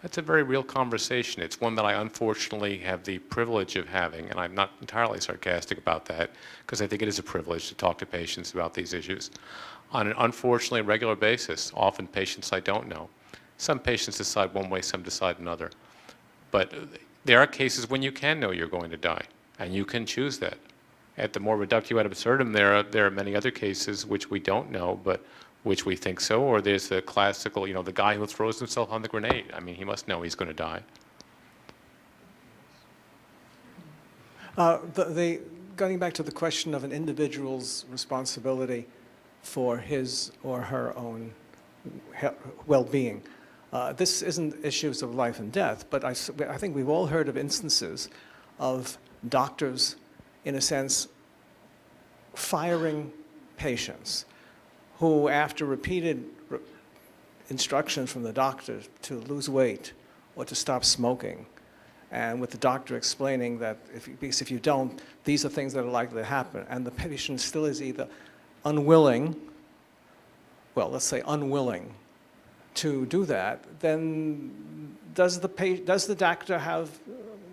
That's a very real conversation. It's one that I unfortunately have the privilege of having, and I'm not entirely sarcastic about that, because I think it is a privilege to talk to patients about these issues on an unfortunately regular basis. Often patients I don't know. Some patients decide one way, some decide another. But there are cases when you can know you're going to die, and you can choose that. At the more reductio ad absurdum, there are many other cases which we don't know, but which we think so, or there's the classical, the guy who throws himself on the grenade. I mean, he must know he's going to die. Going back to the question of an individual's responsibility for his or her own well-being, this isn't issues of life and death, but I think we've all heard of instances of doctors, in a sense, firing patients who, after repeated instructions from the doctor to lose weight or to stop smoking, and with the doctor explaining that because if you don't, these are things that are likely to happen, and the patient still is either unwilling, well, let's say unwilling to do that, then does the doctor have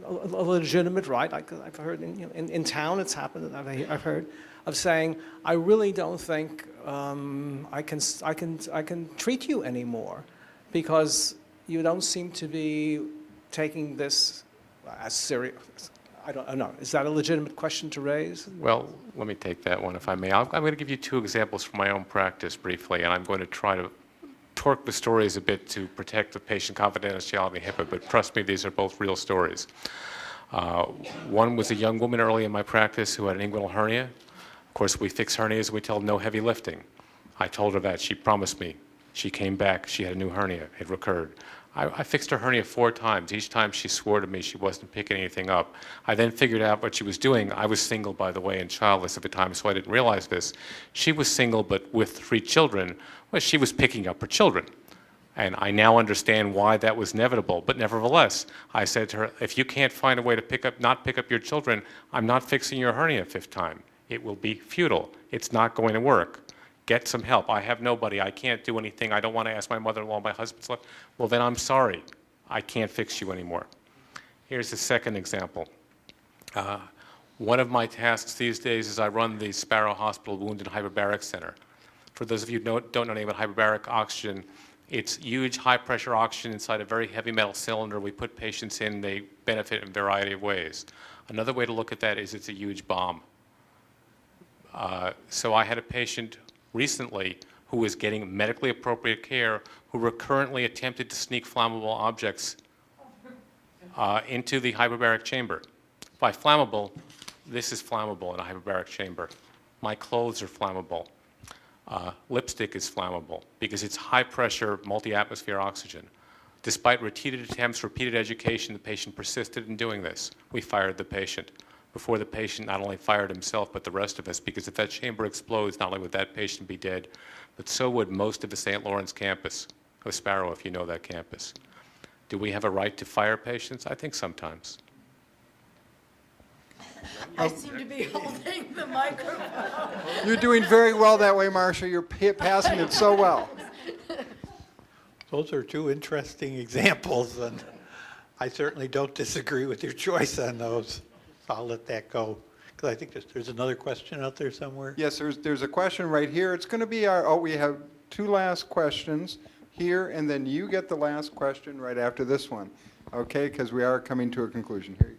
a legitimate right? Like I've heard in town it's happened, I've heard, of saying, I really don't think I can treat you anymore because you don't seem to be taking this as serious. I don't know. Is that a legitimate question to raise? Well, let me take that one if I may. I'm going to give you 2 examples from my own practice briefly, and I'm going to try to torque the stories a bit to protect the patient confidentiality HIPAA, but trust me, these are both real stories. One was a young woman early in my practice who had an inguinal hernia. Of course, we fix hernias, we tell them no heavy lifting. I told her that. She promised me. She came back. She had a new hernia. It recurred. I fixed her hernia 4 times. Each time she swore to me she wasn't picking anything up. I then figured out what she was doing. I was single, by the way, and childless at the time, so I didn't realize this. She was single, but with 3 children. Well, she was picking up her children. And I now understand why that was inevitable. But nevertheless, I said to her, if you can't find a way to not pick up your children, I'm not fixing your hernia a 5th time. It will be futile. It's not going to work. Get some help. I have nobody. I can't do anything. I don't want to ask my mother-in-law. My husband's left. Well, then I'm sorry. I can't fix you anymore. Here's the second example. One of my tasks these days is I run the Sparrow Hospital Wound and Hyperbaric Center. For those of you who don't know anything about hyperbaric oxygen, it's huge high-pressure oxygen inside a very heavy metal cylinder. We put patients in, they benefit in a variety of ways. Another way to look at that is it's a huge bomb. So I had a patient recently who was getting medically appropriate care who recurrently attempted to sneak flammable objects into the hyperbaric chamber. By flammable, this is flammable in a hyperbaric chamber. My clothes are flammable. Lipstick is flammable because it's high-pressure, multi-atmosphere oxygen. Despite repeated attempts, repeated education, the patient persisted in doing this. We fired the patient. Before the patient not only fired himself, but the rest of us, because if that chamber explodes, not only would that patient be dead, but so would most of the St. Lawrence campus of Sparrow, if you know that campus. Do we have a right to fire patients? I think sometimes. I seem to be holding the microphone. You're doing very well that way, Marcia. You're passing it so well. Those are two interesting examples, and I certainly don't disagree with your choice on those. I'll let that go, because I think there's another question out there somewhere. Yes, there's a question right here. It's going to be we have two last questions here, and then you get the last question right after this one, okay, because we are coming to a conclusion. Here you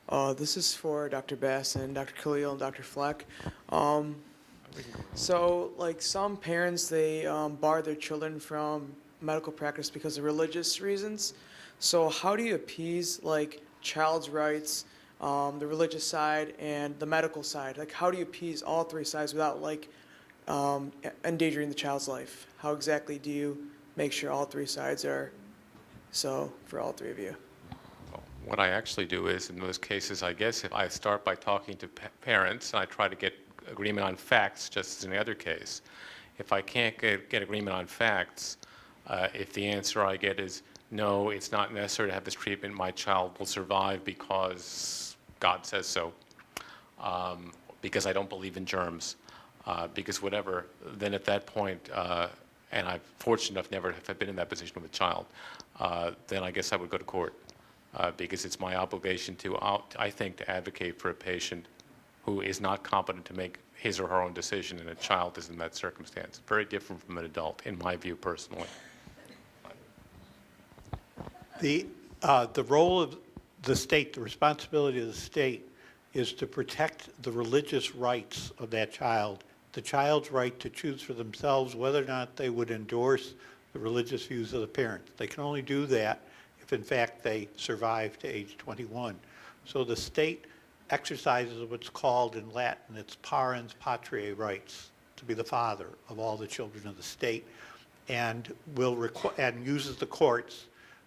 go. This is for Dr. Basson, Dr. Khalil, and Dr. Fleck. So, like, some parents, they bar their children from medical practice because of religious reasons. So how do you appease, like, child's rights, the religious side, and the medical side? Like, how do you appease all three sides without, like, endangering the child's life? How exactly do you make sure all three sides are so for all three of you? What I actually do is, in those cases, I guess if I start by talking to parents and I try to get agreement on facts, just as in the other case. If I can't get agreement on facts, if the answer I get is, no, it's not necessary to have this treatment, my child will survive because God says so, because I don't believe in germs, because whatever, then at that point, and I'm fortunate enough never have been in that position with a child, then I guess I would go to court. Because it's my obligation I think, to advocate for a patient who is not competent to make his or her own decision, and a child is in that circumstance. Very different from an adult, in my view, personally. The role of the state, the responsibility of the state, is to protect the religious rights of that child, the child's right to choose for themselves whether or not they would endorse the religious views of the parents. They can only do that if in fact they survive to age 21. So the state exercises what's called in Latin, its parens patriae rights, to be the father of all the children of the state, and uses the courts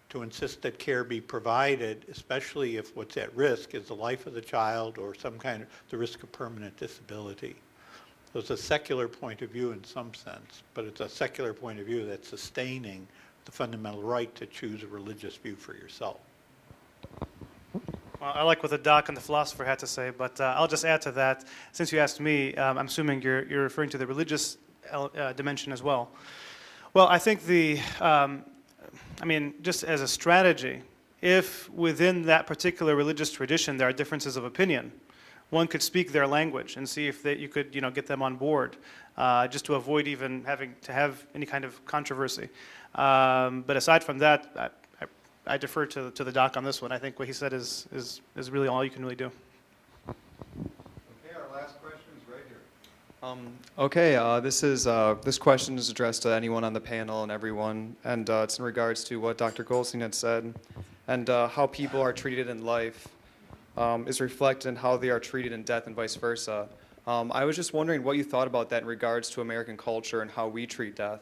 to insist that care be provided, especially if what's at risk is the life of the child or the risk of permanent disability. So it's a secular point of view in some sense, but it's a secular point of view that's sustaining the fundamental right to choose a religious view for yourself. Well, I like what the doc and the philosopher had to say, but I'll just add to that. Since you asked me, I'm assuming you're referring to the religious dimension as well. Well, I think just as a strategy, if within that particular religious tradition there are differences of opinion, one could speak their language and see if you could, get them on board, just to avoid even having to have any kind of controversy. But aside from that, I defer to the doc on this one. I think what he said is really all you can really do. Okay, our last question is right here. This question is addressed to anyone on the panel and everyone, and it's in regards to what Dr. Goldstein had said, and how people are treated in life is reflected in how they are treated in death and vice versa. I was just wondering what you thought about that in regards to American culture and how we treat death,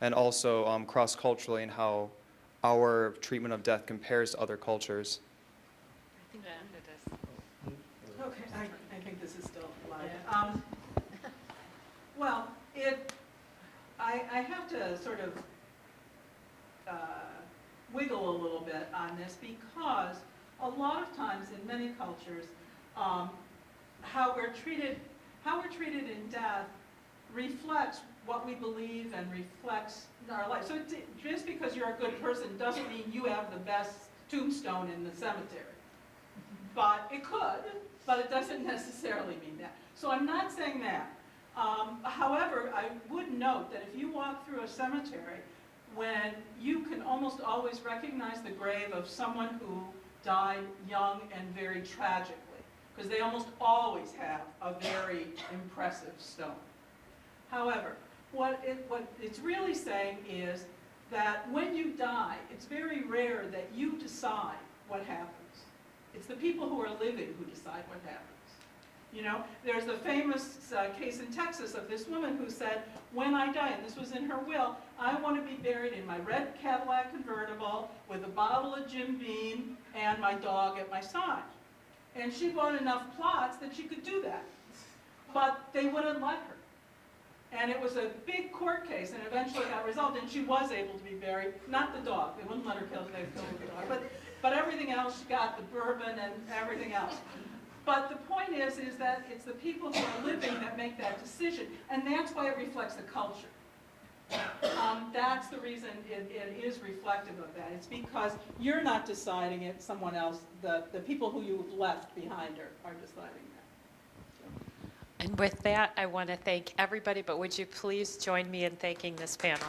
and also cross-culturally and how our treatment of death compares to other cultures. I think it is. Okay, I think this is still live. Well, I have to sort of wiggle a little bit on this, because a lot of times in many cultures, how we're treated in death reflects what we believe and reflects our life. So just because you're a good person doesn't mean you have the best tombstone in the cemetery. But it could, but it doesn't necessarily mean that. So I'm not saying that. However, I would note that if you walk through a cemetery, when you can almost always recognize the grave of someone who died young and very tragically, because they almost always have a very impressive stone. However, what it's really saying is that when you die, it's very rare that you decide what happens. It's the people who are living who decide what happens. You know, there's a famous case in Texas of this woman who said, when I die, and this was in her will, I want to be buried in my red Cadillac convertible with a bottle of Jim Beam and my dog at my side. And she bought enough plots that she could do that. But they wouldn't let her. And it was a big court case, and eventually got resolved, and she was able to be buried. Not the dog. They wouldn't let her kill the dog. But everything else, she got the bourbon and everything else. But the point is that it's the people who are living that make that decision, and that's why it reflects the culture. That's the reason it is reflective of that. It's because you're not deciding it, someone else, the people who you've left behind are deciding that. And with that, I want to thank everybody, but would you please join me in thanking this panel?